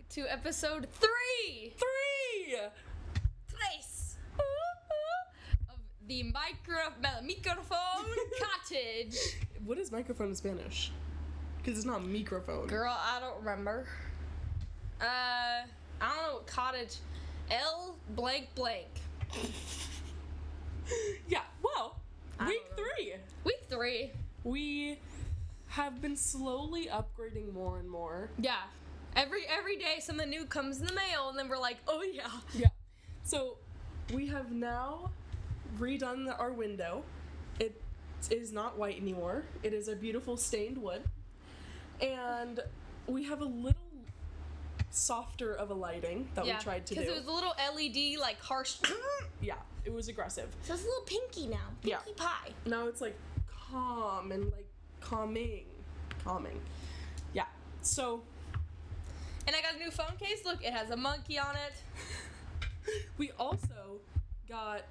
to episode 3! 3! Place! Of the Microphone Cottage. What is microphone in Spanish? Because it's not microphone. Girl, I don't remember. I don't know what cottage. L blank blank. Yeah, well, week don't know. 3. Week 3. We have been slowly upgrading more and more. Yeah. Every day something new comes in the mail and then we're like, oh yeah. Yeah. So, we have now redone our window. It is not white anymore. It is a beautiful stained wood. And we have a little softer of a lighting that we tried to do. Because it was a little LED, like, harsh. Yeah, it was aggressive. So it's a little pinky now. Pinky pie. Now it's like calm and like calming. Yeah. So. And I got a new phone case. Look, it has a monkey on it. We also got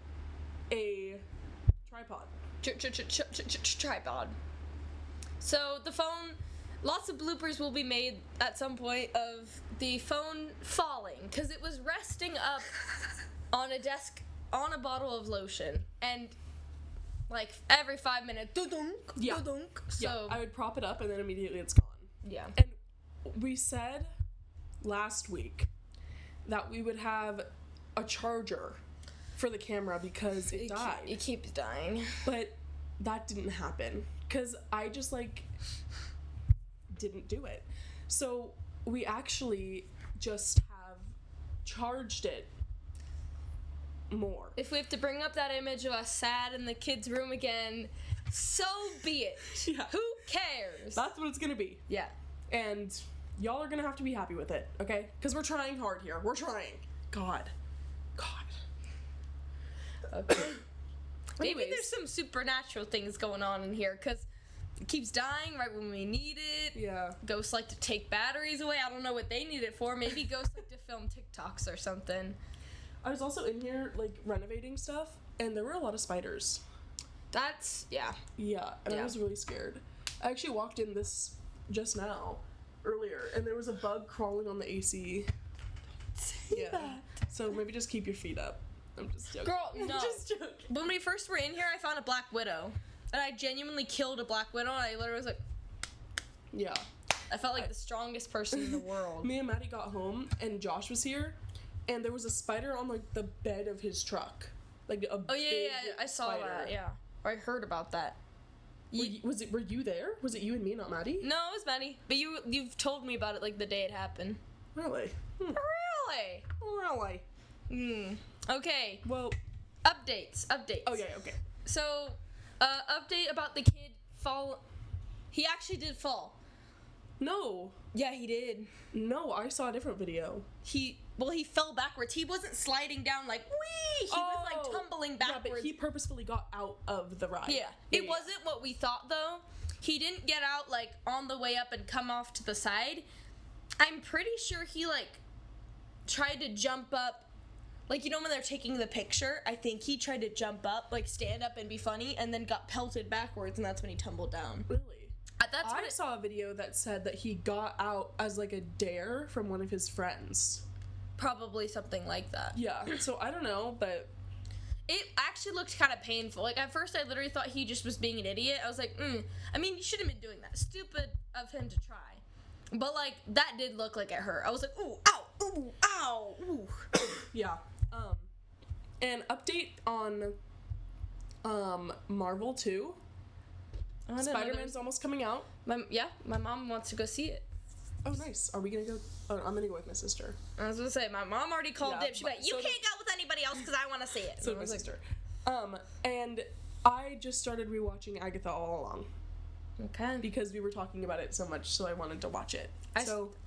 a tripod. Tripod. So the phone, lots of bloopers will be made at some point of the phone falling because it was resting up on a desk on a bottle of lotion and like every 5 minutes, dunk. So Yeah, I would prop it up and then immediately it's gone. yeah. And we said last week that we would have a charger for the camera because it died. It keeps dying. But that didn't happen because I just like didn't do it. So we actually just have charged it more. If we have to bring up that image of us sad in the kids' room again, so be it. Yeah. Who cares? That's what it's gonna be. Yeah. And y'all are gonna have to be happy with it, okay? Because we're trying hard here. We're trying. God. Okay. Maybe Anyways. there's some supernatural things going on in here, because it keeps dying right when we need it. Yeah. Ghosts like to take batteries away. I don't know what they need it for. Maybe ghosts like to film TikToks or something. I was also in here, like, renovating stuff, and there were a lot of spiders. That's, yeah. Yeah, and Yeah. I was really scared. I actually walked in this just now, earlier, and there was a bug crawling on the AC. Yeah. So maybe just keep your feet up. I'm just joking. Girl, no. I'm just joking. When we first were in here, I found a black widow. And I genuinely killed a black widow, and I literally was like, Yeah. I felt like the strongest person in the world. Me and Maddie got home, and Josh was here, and there was a spider on, like, the bed of his truck. Like, a Oh, yeah, big I saw spider. that, yeah. Or I heard about that. Were you there? Was it you and me, not Maddie? No, it was Maddie. But you've told me about it, like, the day it happened. Really? Really? Really? Okay. Well. Updates. Okay. So, update about the kid fall. He actually did fall. No. Yeah, he did. No, I saw a different video. He fell backwards. He wasn't sliding down like, wee! He was, like, tumbling backwards. Yeah, but he purposefully got out of the ride. Yeah. It wasn't what we thought, though. He didn't get out, like, on the way up and come off to the side. I'm pretty sure he, like, tried to jump up. Like, you know when they're taking the picture? I think he tried to jump up, like, stand up and be funny, and then got pelted backwards, and that's when he tumbled down. Really? I saw a video that said that he got out as, like, a dare from one of his friends. Probably something like that. Yeah, so I don't know, but... It actually looked kind of painful. Like, at first I literally thought he just was being an idiot. I was like, I mean, you shouldn't have been doing that. Stupid of him to try. But, like, that did look like it hurt. I was like, ooh, ow, ooh, ow, ooh. Yeah. And update on, Marvel 2. Spider-Man's almost coming out. My mom wants to go see it. Oh, nice. Are we gonna go? Oh, I'm gonna go with my sister. I was gonna say, my mom already called Yeah, dip. She's like, you can't go with anybody else because I want to see it. So And I my was like, sister. And I just started rewatching Agatha All Along. Okay. Because we were talking about it so much, so I wanted to watch it.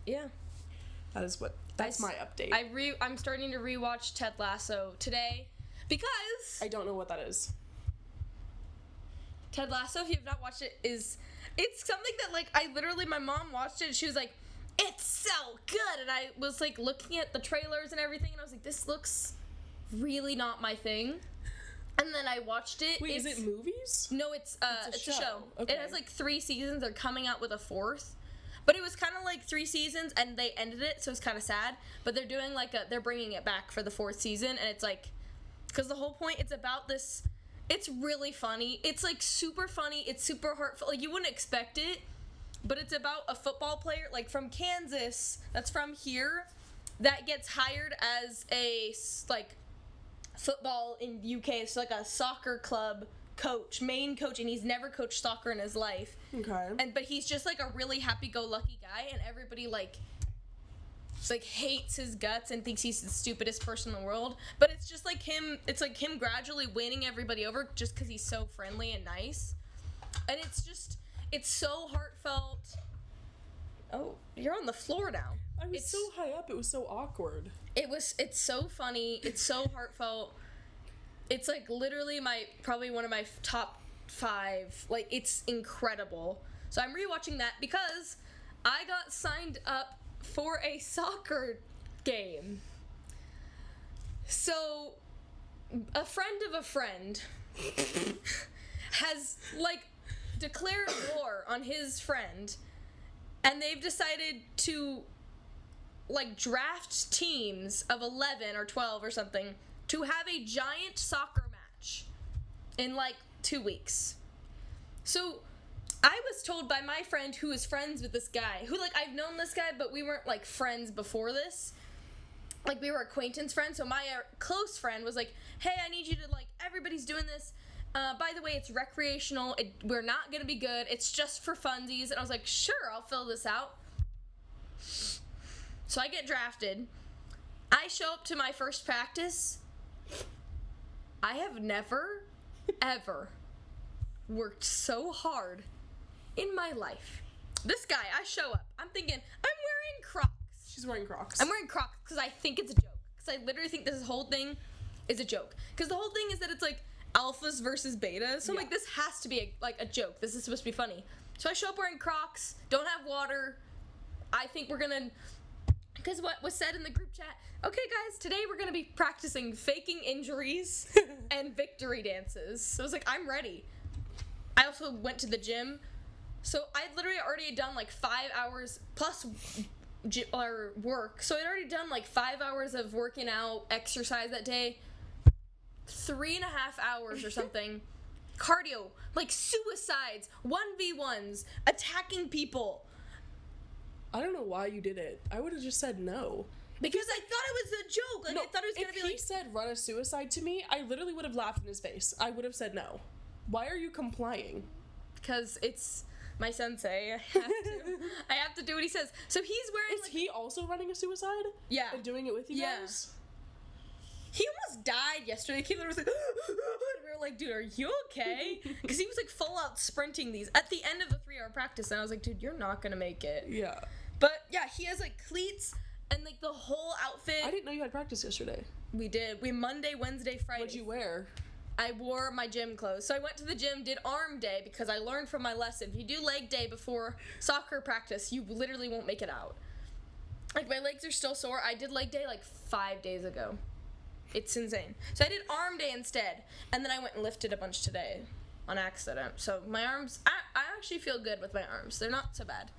Yeah. That's my update. I'm starting to rewatch Ted Lasso today because I don't know what that is. Ted Lasso, if you've not watched it, it's something that, like, my mom watched it and she was like, it's so good, and I was, like, looking at the trailers and everything, and I was like, this looks really not my thing. And then I watched it. Wait, is it movies? No, it's a show. Okay. It has, like, 3 seasons. They're coming out with a 4th. But it was kind of like 3 seasons, and they ended it, so it's kind of sad. But they're doing they're bringing it back for the 4th season, and it's like, because the whole point, it's about this, it's really funny. It's like super funny. It's super heartfelt. Like, you wouldn't expect it, but it's about a football player, like from Kansas, that's from here, that gets hired as a, like, football in UK. It's like a soccer club main coach, and he's never coached soccer in his life. Okay. But he's just like a really happy-go-lucky guy, and everybody like hates his guts and thinks he's the stupidest person in the world. But it's just like him. It's like him gradually winning everybody over just because he's so friendly and nice. And it's so heartfelt. Oh, you're on the floor now. I was so high up. It was so awkward. It's so funny. It's so heartfelt. It's like literally probably one of my top 5. Like, it's incredible. So I'm rewatching that because I got signed up for a soccer game. So a friend of a friend has like declared war on his friend, and they've decided to like draft teams of 11 or 12 or something to have a giant soccer match in like 2 weeks. So I was told by my friend who is friends with this guy, who like I've known this guy, but we weren't like friends before this. Like, we were acquaintance friends. So my close friend was like, hey, I need you to like, everybody's doing this. By the way, it's recreational. We're not gonna be good. It's just for funsies. And I was like, sure, I'll fill this out. So I get drafted. I show up to my first practice. I have never, ever worked so hard in my life. This guy, I show up. I'm thinking, I'm wearing Crocs. She's wearing Crocs. I'm wearing Crocs because I think it's a joke. Because I literally think this whole thing is a joke. Because the whole thing is that it's like alphas versus betas. So I'm like, this has to be a joke. This is supposed to be funny. So I show up wearing Crocs, don't have water. I think we're gonna, because what was said in the group chat, okay guys, today we're gonna be practicing faking injuries and victory dances. So I was like, I'm ready. I also went to the gym. So I literally already done like 5 hours plus work. So I'd already done like 5 hours of working out, exercise that day, 3.5 hours or something, cardio, like suicides, 1v1s, attacking people. I don't know why you did it. I would have just said no. Because I thought it was a joke. Like, no, I thought it was gonna be like. If he said run a suicide to me, I literally would have laughed in his face. I would have said no. Why are you complying? Because it's my sensei. I have to do what he says. So he's wearing. Is he also running a suicide? Yeah. And doing it with you guys? He almost died yesterday. The kid was like, and we were like, dude, are you okay? Because he was like full out sprinting these at the end of the 3-hour practice, and I was like, dude, you're not gonna make it. Yeah. But yeah, he has like cleats and like the whole outfit. I didn't know you had practice yesterday. We did. We Monday, Wednesday, Friday. What'd you wear? I wore my gym clothes. So I went to the gym, did arm day, because I learned from my lesson. If you do leg day before soccer practice, you literally won't make it out. Like, my legs are still sore. I did leg day like 5 days ago. It's insane. So I did arm day instead, and then I went and lifted a bunch today on accident. So my arms, I actually feel good with my arms. They're not so bad.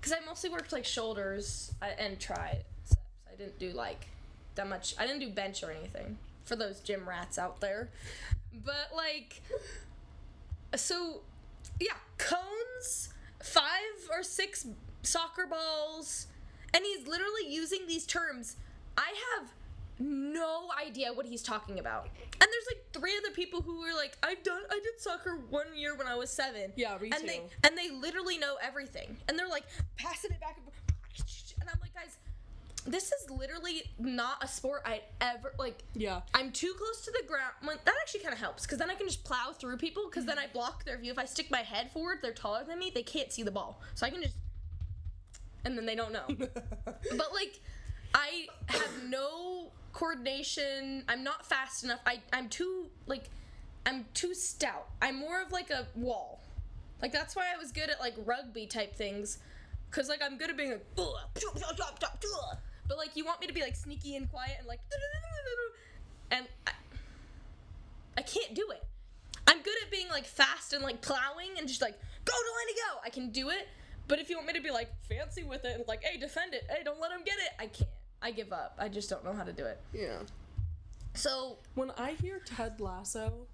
Because I mostly worked like shoulders and triceps. I didn't do like that much. I didn't do bench or anything for those gym rats out there. But like, so yeah, cones, 5 or 6 soccer balls, and he's literally using these terms. I have no idea what he's talking about. And there's like 3 other people who were like, I did soccer 1 year when I was 7. Yeah, me and too. they literally know everything. And they're like passing it back and forth. And I'm like, guys, this is literally not a sport I'd ever like. Yeah. I'm too close to the ground. That actually kind of helps, because then I can just plow through people, because then I block their view. If I stick my head forward, they're taller than me, they can't see the ball. So I can just, and then they don't know. But like, I have no coordination. I'm not fast enough. I'm too stout. I'm more of like a wall. Like, that's why I was good at like rugby type things, because like I'm good at being like, but like you want me to be like sneaky and quiet and like, and I can't do it. I'm good at being like fast and like plowing and just like go Delaney go. I can do it, But if you want me to be, like, fancy with it and, like, hey, defend it. Hey, don't let him get it. I can't. I give up. I just don't know how to do it. Yeah. So. When I hear Ted Lasso,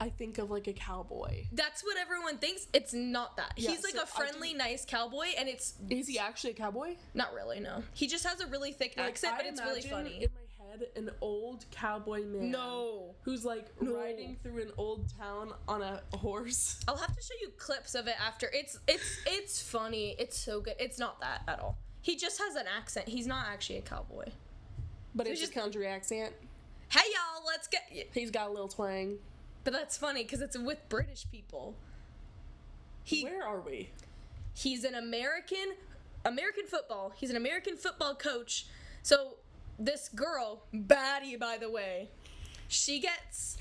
I think of, like, a cowboy. That's what everyone thinks. It's not that. Yeah, He's, like, a friendly, nice cowboy, and it's... Is he actually a cowboy? Not really, no. He just has a really thick accent, but it's really funny. In my head, an old cowboy man. No. Who's, like, riding through an old town on a horse. I'll have to show you clips of it after. It's funny. It's so good. It's not that at all. He just has an accent. He's not actually a cowboy. But So it's just- a country accent. Hey, y'all, let's get... He's got a little twang. But that's funny, because it's with British people. Where are we? He's an American football. He's an American football coach. So this girl, baddie by the way, she gets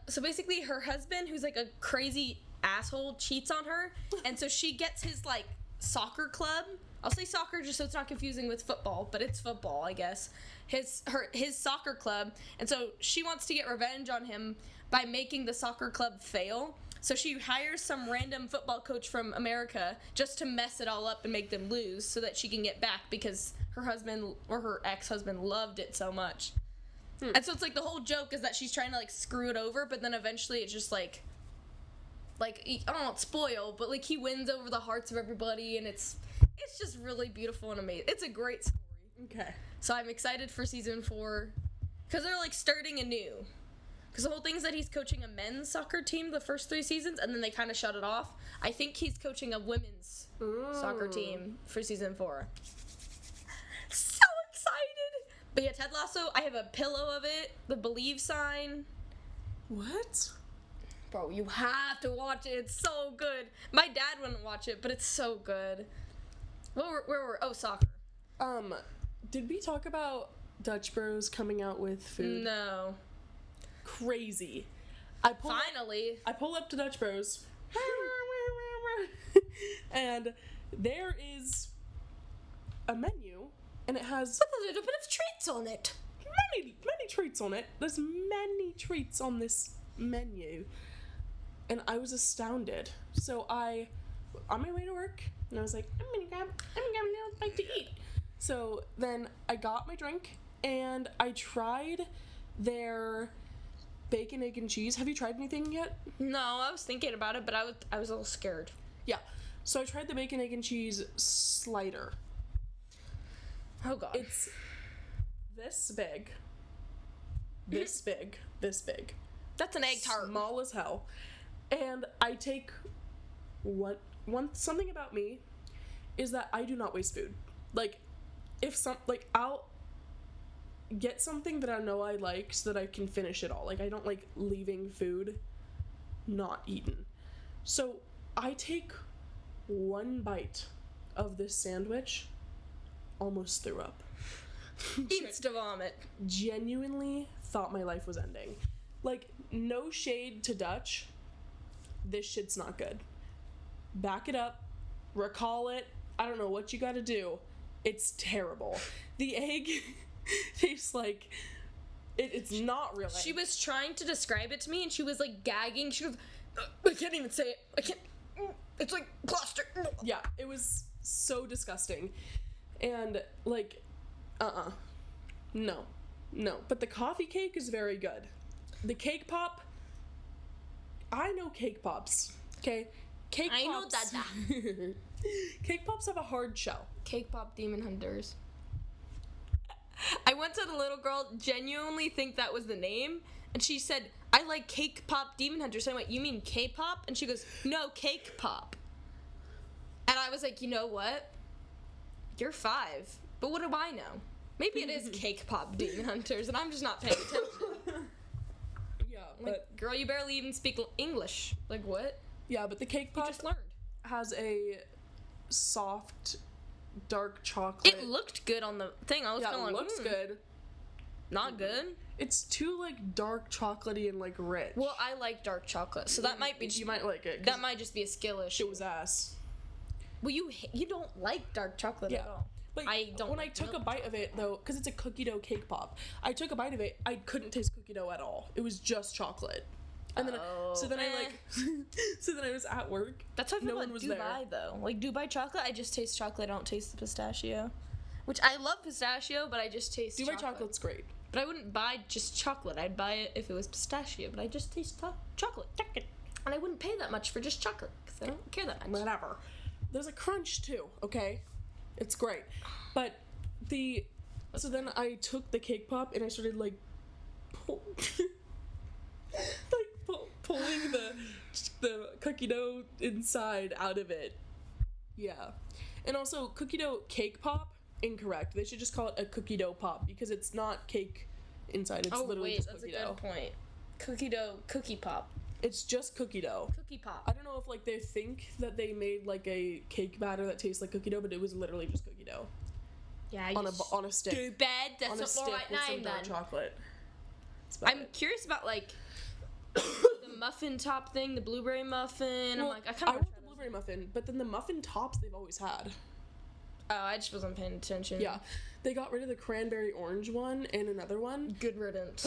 so basically her husband, who's like a crazy asshole, cheats on her, and so she gets his like soccer club. I'll say soccer just so it's not confusing with football, but it's football, I guess. His soccer club, and so she wants to get revenge on him by making the soccer club fail. So she hires some random football coach from America just to mess it all up and make them lose so that she can get back because her husband or her ex-husband loved it so much. And so it's like the whole joke is that she's trying to like screw it over, but then eventually it's just like I don't want to spoil, but like he wins over the hearts of everybody, and it's just really beautiful and amazing. It's a great story. Okay. So I'm excited for season 4 because they're like starting anew. Because the whole thing is that he's coaching a men's soccer team the first 3 seasons, and then they kind of shut it off. I think he's coaching a women's soccer team for season 4. So excited! But yeah, Ted Lasso, I have a pillow of it, the believe sign. What? Bro, you have to watch it. It's so good. My dad wouldn't watch it, but it's so good. Where were oh, soccer. Did we talk about Dutch Bros coming out with food? No. Crazy. Finally. I pull up to Dutch Bros. And there is a menu, and it has With a little bit of treats on it. many treats on it. There's many treats on this menu. And I was astounded. So on my way to work, and I was like, I'm gonna grab a little bite to eat. So then I got my drink, and I tried their bacon, egg, and cheese. Have you tried anything yet? No, I was thinking about it, but I was a little scared. Yeah. So I tried the bacon, egg, and cheese slider. Oh, God. It's this big. This big. This big. That's an egg tart. Small as hell. And I take something about me is that I do not waste food. Like, I'll get something that I know I like so that I can finish it all. Like, I don't like leaving food not eaten. So I take one bite of this sandwich, almost threw up. Insta vomit. Genuinely thought my life was ending. Like, no shade to Dutch. This shit's not good. Back it up. Recall it. I don't know what you gotta do. It's terrible. The egg tastes like it's not real egg. She was trying to describe it to me, and she was, like, gagging. She goes, I can't even say it. I can't. It's like plastic. Yeah, it was so disgusting. And, like, No. But the coffee cake is very good. The cake pop, I know cake pops, okay? Cake pops. I know that. Cake pops have a hard shell. Cake Pop Demon Hunters. I once had a little girl genuinely think that was the name, and she said, I like Cake Pop Demon Hunters. So I went, you mean K-pop? And she goes, no, Cake Pop. And I was like, you know what? You're 5. But what do I know? Maybe it is Cake Pop Demon Hunters, and I'm just not paying attention. Yeah, Like, girl, you barely even speak English. Like, what? Yeah, but the cake You pop just learned. has a soft, dark chocolate. It looked good on the thing. I was Yeah, kind of it like, looks good. Not good. It's too, like, dark chocolatey and, like, rich. Well, I like dark chocolate, so that might be. You might like it. 'Cause That might just be a skill issue. it was ass. Well, you don't like dark chocolate Yeah. at all. But I don't when I like took a milk bite of it, though, because it's a cookie dough cake pop, I took a bite of it, I couldn't taste cookie dough at all. It was just chocolate. And then, so then I was at work. That's how I feel about Dubai, though. Like, Dubai chocolate, I just taste chocolate, I don't taste the pistachio. Which, I love pistachio, but I just taste Dubai chocolate's great. But I wouldn't buy just chocolate. I'd buy it if it was pistachio, but I just taste chocolate. And I wouldn't pay that much for just chocolate, because I don't care that much. Whatever. There's a crunch, too, okay? It's great. But so then I took the cake pop, and I started, like, pulling the cookie dough inside out of it. Yeah. And also, cookie dough cake pop, incorrect. They should just call it a cookie dough pop, because it's not cake inside. It's literally just cookie dough. Oh, wait, that's a good point. Cookie dough, cookie pop. It's just cookie dough. Cookie pop. I don't know if, like, they think that they made, like, a cake batter that tastes like cookie dough, but it was literally just cookie dough. Yeah, on a stick. Stupid. That's not the right name, then. Chocolate. I'm curious about, like, the muffin top thing, the blueberry muffin. Well, I want the blueberry muffin, but then the muffin tops they've always had. Oh, I just wasn't paying attention. Yeah. They got rid of the cranberry orange one and another one. Good riddance.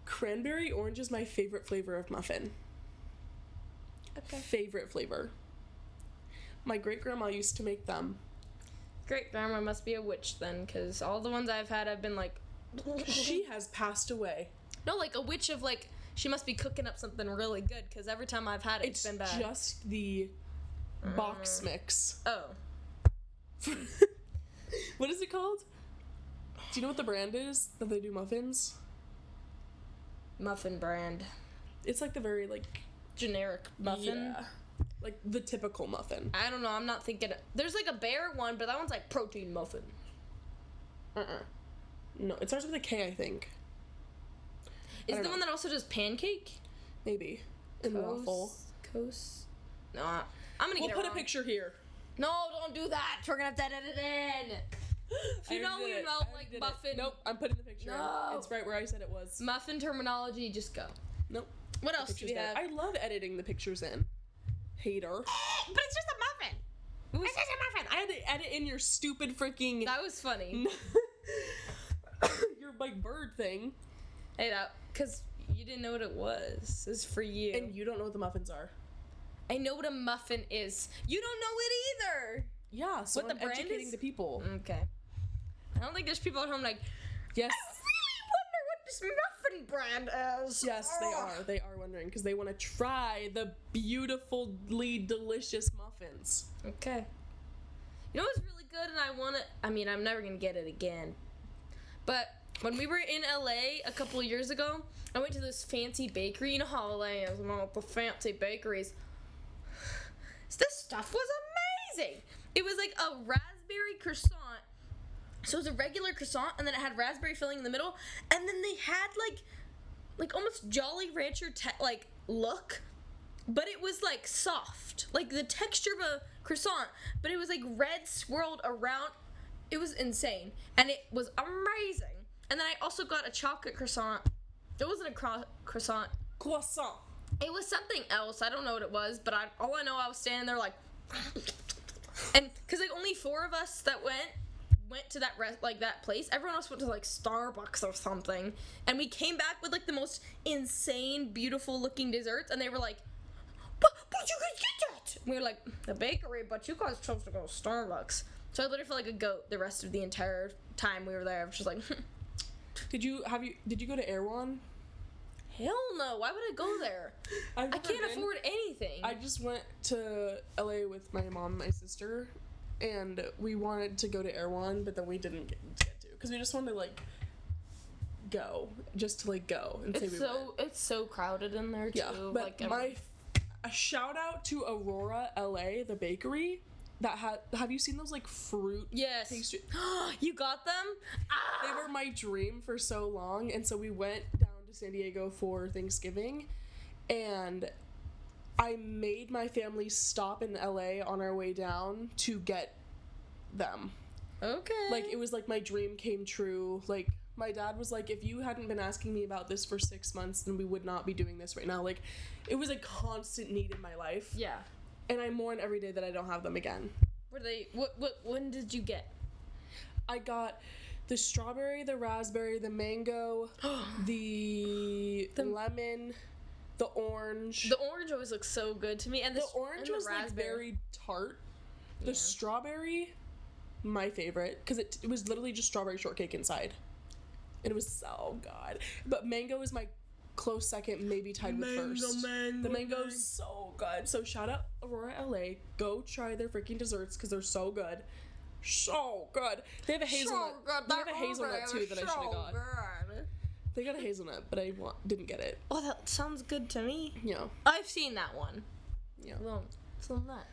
Cranberry orange is my favorite flavor of muffin. Okay. Favorite flavor. My great-grandma used to make them. Great-grandma must be a witch then, because all the ones I've had have been like... She has passed away. No, like a witch of like, she must be cooking up something really good, because every time I've had it, it's been bad. It's just the box mix. Oh. What is it called? Do you know what the brand is that they do muffins? Muffin brand. It's like the very, like... generic muffin? Yeah. Like, the typical muffin. I don't know, I'm not thinking... There's, like, a bear one, but that one's, like, protein muffin. No, it starts with a K, I think. Is it the one that also does pancake? Maybe. And waffle. No, I'm gonna get it wrong. We'll put a picture here. No, don't do that. We're gonna have to edit it in. If you know, like, muffin. Nope, I'm putting the picture in. It's right where I said it was. Muffin terminology, just go. Nope. What else do we have? I love editing the pictures in. Hater. But it's just a muffin. It's just a muffin. I had to edit in your stupid freaking... That was funny. Your, like, bird thing. Hey, that... Because you didn't know what it was. It's for you. And you don't know what the muffins are. I know what a muffin is. You don't know it either. Yeah, so what I'm educating the people. Okay. I don't think there's people at home like, yes. I really wonder what this muffin brand is. Yes, they are. They are wondering because they want to try the beautifully delicious muffins. Okay. You know what's really good, and I'm never going to get it again. But when we were in LA a couple of years ago, I went to this fancy bakery. You know how LA is, the fancy bakeries. This stuff was amazing. It was like a raspberry croissant. So it was a regular croissant, and then it had raspberry filling in the middle, and then they had like almost Jolly Rancher look, but it was like soft, like the texture of a croissant, but it was like red swirled around. It was insane, and it was amazing. And then I also got a chocolate croissant. It wasn't a croissant. Croissant. It was something else. I don't know what it was, but all I know, I was standing there like, and because like only 4 of us that went to that that place. Everyone else went to like Starbucks or something, and we came back with like the most insane, beautiful looking desserts, and they were like, "But you guys get that?" And we were like, "The bakery, but you guys chose to go to Starbucks." So I literally felt like a goat the rest of the entire time we were there. I was just like, Did you go to Erewhon? Hell no. Why would I go there? I can't afford anything. I just went to LA with my mom and my sister, and we wanted to go to Erewhon, but then we didn't get to because we just wanted to go and say we went. It's so crowded in there too. Yeah, but a shout out to Aurora LA, the bakery. Have you seen those fruit? Yes. Pastry? You got them? Ah! They were my dream for so long, and so we went down to San Diego for Thanksgiving, and I made my family stop in LA on our way down to get them. Okay. It was my dream came true. My dad was like, if you hadn't been asking me about this for 6 months, then we would not be doing this right now. It was a constant need in my life. Yeah. And I mourn every day that I don't have them again. Were they... When did you get? I got The strawberry, the raspberry, the mango, the lemon, the orange. The orange always looks so good to me, and the orange was like very tart. The strawberry, my favorite, because it was literally just strawberry shortcake inside. And it was so good. But mango is my close second, maybe tied with first. The mango is so good. So shout out Aurora LA. Go try their freaking desserts because they're so good. So good. They have a hazelnut. They have a hazelnut too that I should have got. They got a hazelnut, but I didn't get it. Oh, that sounds good to me. Yeah. I've seen that one. Yeah. Film that.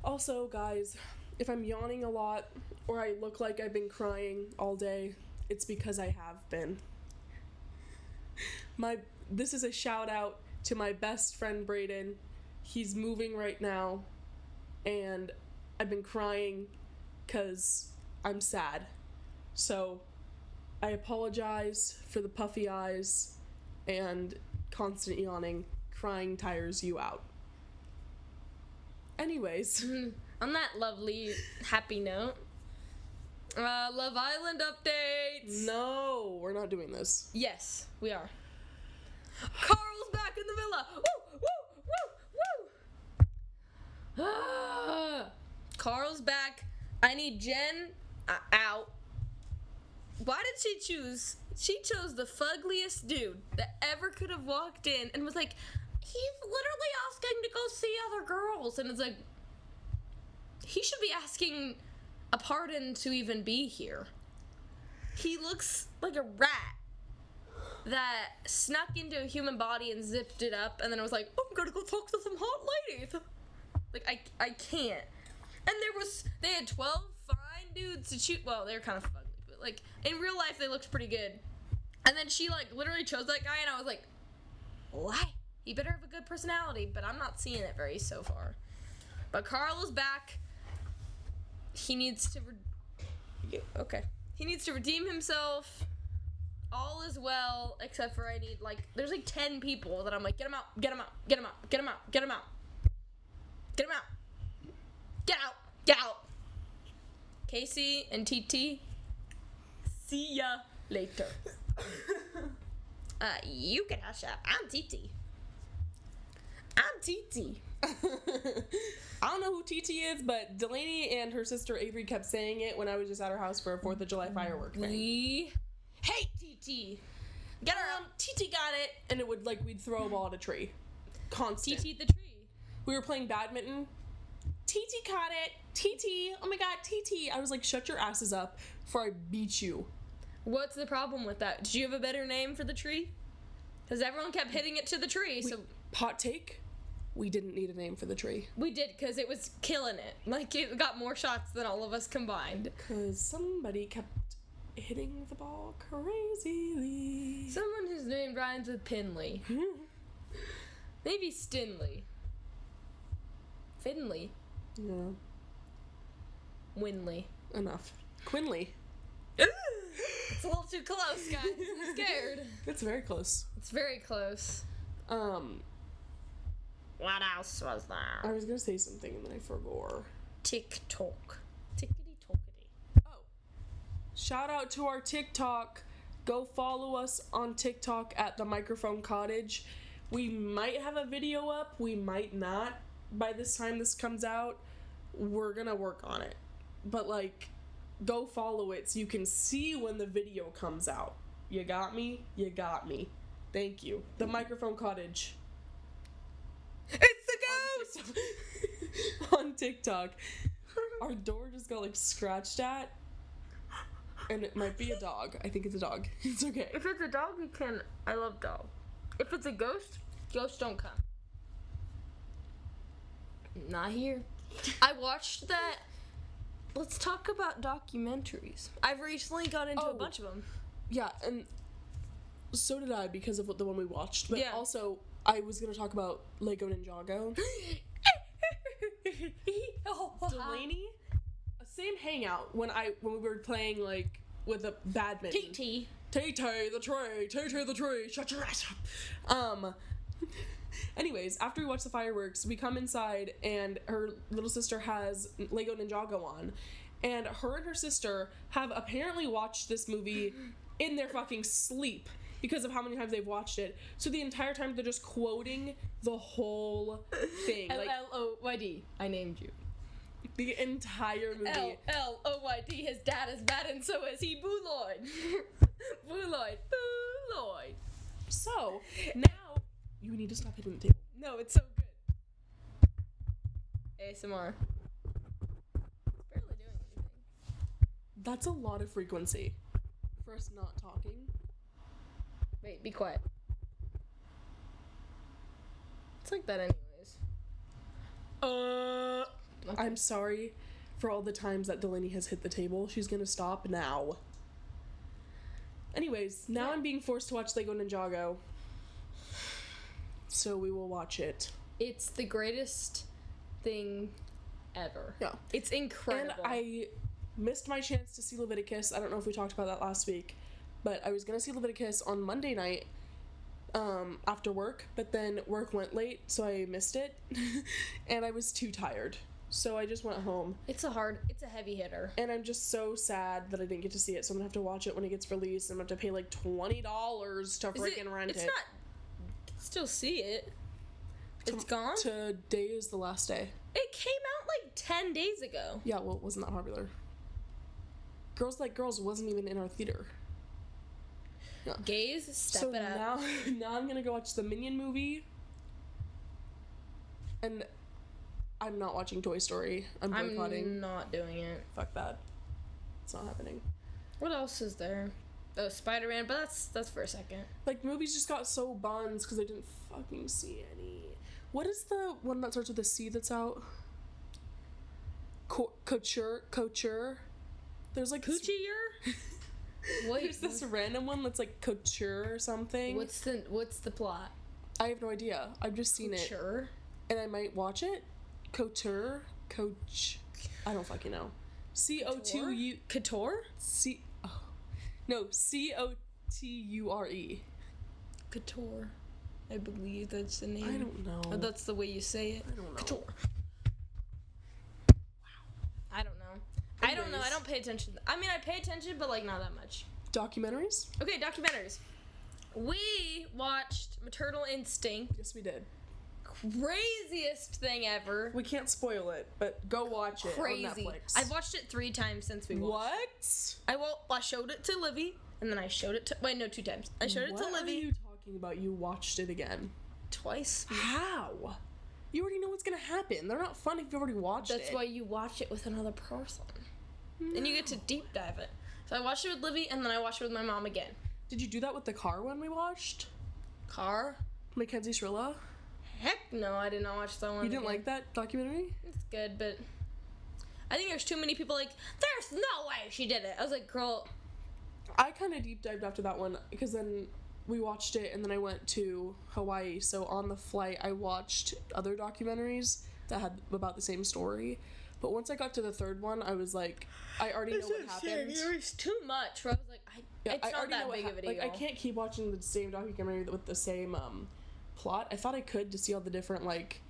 Also, guys, if I'm yawning a lot or I look like I've been crying all day, it's because I have been. This is a shout out to my best friend Brayden. He's moving right now, and I've been crying because I'm sad. So I apologize for the puffy eyes and constant yawning. Crying tires you out. Anyways. On that lovely, happy note, Love Island updates. No, we're not doing this. Yes, we are. Carl's back in the villa. Woo, woo, woo, woo. Carl's back. I need Jen out. Why did she choose? She chose the fuggliest dude that ever could have walked in and was like, he's literally asking to go see other girls. And it's like, he should be asking a pardon to even be here. He looks like a rat that snuck into a human body and zipped it up and then was like, oh, I'm gonna go talk to some hot ladies. Like, I can't. And they had 12 fine dudes to choose. Well, they're kind of fugly, but like, in real life, they looked pretty good. And then she, like, literally chose that guy, and I was like, why? He better have a good personality, but I'm not seeing it very so far. But Carl is back. He needs to He needs to redeem himself. All is well, except for I need, like, there's like 10 people that I'm like, get him out, get him out, get him out, get him out, get him out. Get him out. Get out. Get out. Casey and TT, see ya later. You can hush up. I'm TT. I'm TT. I don't know who TT is, but Delaney and her sister Avery kept saying it when I was just at her house for a 4th of July firework thing. We hate TT. Get around. TT got it, and it would, like, we'd throw a ball at a tree. Constant. TT the tree. We were playing badminton. TT caught it. TT. Oh my god, TT. I was like, shut your asses up before I beat you. What's the problem with that? Did you have a better name for the tree? Because everyone kept hitting it to the tree, so... Hot take, we didn't need a name for the tree. We did, because it was killing it. Like, it got more shots than all of us combined. Because somebody kept hitting the ball crazily. Someone whose name rhymes with Pinley. Maybe Stinley. Finley. Yeah. Winley. Enough. Quinley. It's a little too close, guys. I'm scared. It's very close. It's very close. What else was there? I was gonna say something and then I forgot. TikTok. Tickety-tockety. Oh. Shout out to our TikTok. Go follow us on TikTok at the Microphone Cottage. We might have a video up. We might not. By this time this comes out, we're gonna work on it. But, like, go follow it so you can see when the video comes out. You got me? You got me. Thank you. The Microphone Cottage. It's the ghost! On TikTok. Our door just got, like, scratched at. And it might be a dog. I think it's a dog. It's okay. If it's a dog, you can. I love dogs. If it's a ghost, ghosts don't come. Not here. I watched that. Let's talk about documentaries. I've recently got into a bunch of them. Yeah, and so did I because of the one we watched. But yeah. Also, I was going to talk about Lego Ninjago. Delaney, same hangout when we were playing, like, with a badminton. TT. Tay-tay the tree, shut your ass up. Anyways, after we watch the fireworks, we come inside and her little sister has Lego Ninjago on, And her and her sister have apparently watched this movie in their fucking sleep because of how many times they've watched it. So the entire time they're just quoting the whole thing. Like, L-O-Y-D. I named you. the entire movie. L-O-Y-D. His dad is bad and so is he. Boo Lloyd. Boo Lloyd. Boo Lloyd. So, now, you need to stop hitting the table. No, it's so good. ASMR. It's barely doing anything. That's a lot of frequency for us not talking. Wait, be quiet. It's like that anyways. Okay. I'm sorry for all the times that Delaney has hit the table. She's gonna stop now. Anyways, now Yeah. I'm being forced to watch Lego Ninjago. So we will watch it. It's the greatest thing ever. Yeah. It's incredible. And I missed my chance to see Leviticus. I don't know if we talked about that last week, but I was gonna see Leviticus on Monday night after work, but then work went late, so I missed it. And I was too tired. So I just went home. It's a heavy hitter. And I'm just so sad that I didn't get to see it, so I'm gonna have to watch it when it gets released. I'm gonna have to pay like $20 to freaking rent it. It's not. Still see it. It's gone? Today is the last day. It came out like 10 days ago. Yeah, well, it wasn't that popular. Girls Like Girls wasn't even in our theater. Yeah. Gays, step it up. Now I'm gonna go watch the Minion movie. And I'm not watching Toy Story. I'm boycotting. I'm not doing it. Fuck that. It's not happening. What else is there? Oh, Spider-Man, but that's for a second. Like, movies just got so buns because I didn't fucking see any. What is the one that starts with a C that's out? Couture. There's like Couture? Wait, there's this random one that's like Couture or something. What's the plot? I have no idea. I've just seen it. Couture? And I might watch it. Couture. Coach. I don't fucking know. C-O-2-U... Couture? No, C-O-T-U-R-E. Couture. I believe that's the name. I don't know. Oh, that's the way you say it. I don't know. Couture. I don't know. I don't know. I don't pay attention. I mean, I pay attention, but like not that much. Documentaries? Okay, documentaries. We watched Maternal Instinct. Yes, we did. Craziest thing ever. We can't spoil it, but go watch it Crazy. on Netflix. I've watched it 3 times since we watched What? I showed it to Livy, and then I showed it to... Wait, no, 2 times. I showed it to What Livy. are you talking about? You watched it again. Twice. How? You already know what's gonna happen. They're not fun if you already watched it. That's why you watch it with another person. And you get to deep dive it. So I watched it with Livy, and then I watched it with my mom again. Did you do that with the car one we watched? Car? Mackenzie Shrilla? Heck no, I did not watch that one. You didn't again. like that documentary? It's good, but I think there's too many people like, there's no way she did it. I was like, girl. I kind of deep dived after that one because then we watched it and then I went to Hawaii. So on the flight, I watched other documentaries that had about the same story. But once I got to the third one, I was like, I already know what happened. There was too much. Where I was like, it's not that big of a deal. Like, I can't keep watching the same documentary with the same plot. I thought I could to see all the different like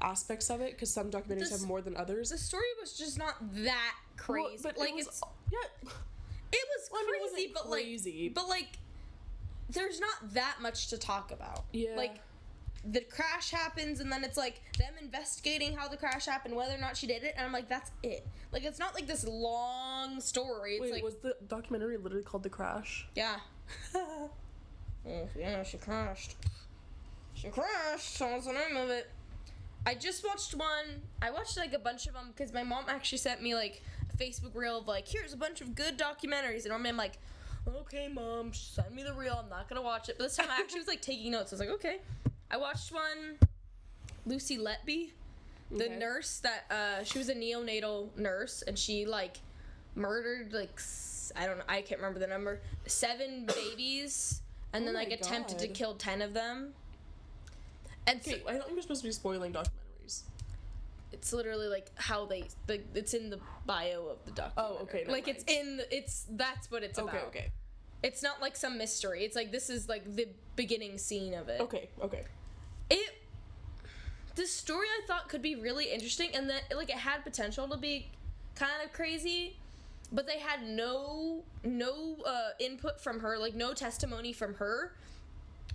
aspects of it because some documentaries have more than others. The story was just not that crazy. Well, but like it was, it's yeah. it was Well, I mean, it crazy, wasn't but crazy. like there's not that much to talk about. Yeah. Like the crash happens and then it's like them investigating how the crash happened, whether or not she did it, and I'm like, that's it. Like it's not like this long story. It's Wait, like, was the documentary literally called The Crash? yeah. Oh, yeah, she crashed. She crashed. That's the name of it. I just watched one. I watched like a bunch of them because my mom actually sent me like a Facebook reel of like, here's a bunch of good documentaries. And normally I'm like, okay, mom, send me the reel. I'm not gonna watch it. But this time I actually was like taking notes. I was like, okay. I watched one. Lucy Letby, the nurse that she was a neonatal nurse and she like murdered like I can't remember the number, 7 babies and then like attempted to kill 10 of them. And okay, I thought you were supposed to be spoiling documentaries. It's literally like how it's in the bio of the documentary. Oh, okay. Like that's what it's about. Okay. It's not like some mystery. It's like this is like the beginning scene of it. Okay. The story I thought could be really interesting and that like it had potential to be kind of crazy, but they had no input from her, like no testimony from her.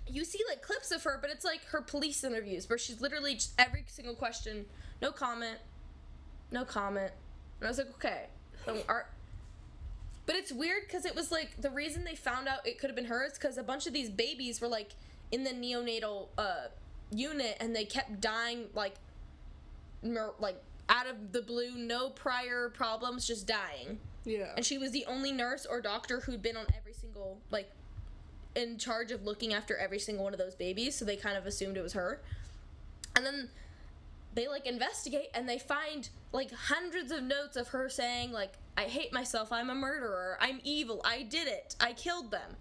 You see like clips of her, but it's like her police interviews where she's literally just every single question, no comment. And I was like, okay. But it's weird because it was like the reason they found out it could have been her is because a bunch of these babies were like in the neonatal unit, and they kept dying like out of the blue, no prior problems, just dying. Yeah. And she was the only nurse or doctor who'd been on every single, like, in charge of looking after every single one of those babies, so they kind of assumed it was her. And then they, like, investigate, and they find, like, hundreds of notes of her saying, like, I hate myself, I'm a murderer, I'm evil, I did it, I killed them.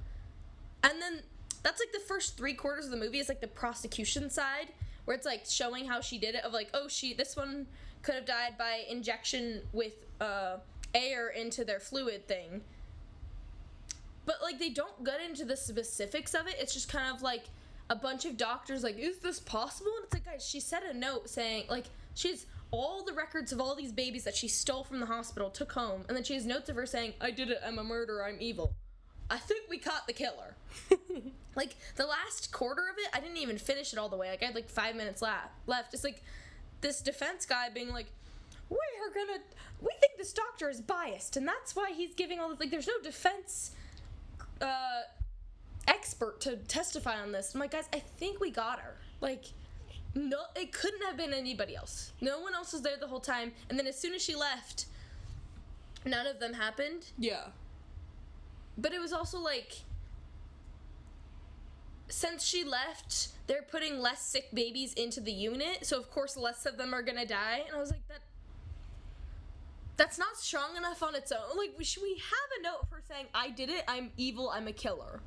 And then that's, like, the first 3/4 of the movie is, like, the prosecution side, where it's, like, showing how she did it, of, like, oh, this one could have died by injection with, air into their fluid thing. But, like, they don't get into the specifics of it. It's just kind of, like, a bunch of doctors, like, is this possible? And it's like, guys, she sent a note saying, like, she has all the records of all these babies that she stole from the hospital, took home, and then she has notes of her saying, I did it, I'm a murderer, I'm evil. I think we caught the killer. Like, the last quarter of it, I didn't even finish it all the way. Like, I had, like, 5 minutes left. It's, like, this defense guy being like, we think this doctor is biased, and that's why he's giving all this, like, there's no defense expert to testify on this. I'm like, guys, I think we got her. Like, no, it couldn't have been anybody else. No one else was there the whole time, and then as soon as she left, none of them happened. Yeah. But it was also, like, since she left, they're putting less sick babies into the unit, so of course less of them are gonna die, and I was like, that's not strong enough on its own. Like, we have a note of her saying, I did it, I'm evil, I'm a killer.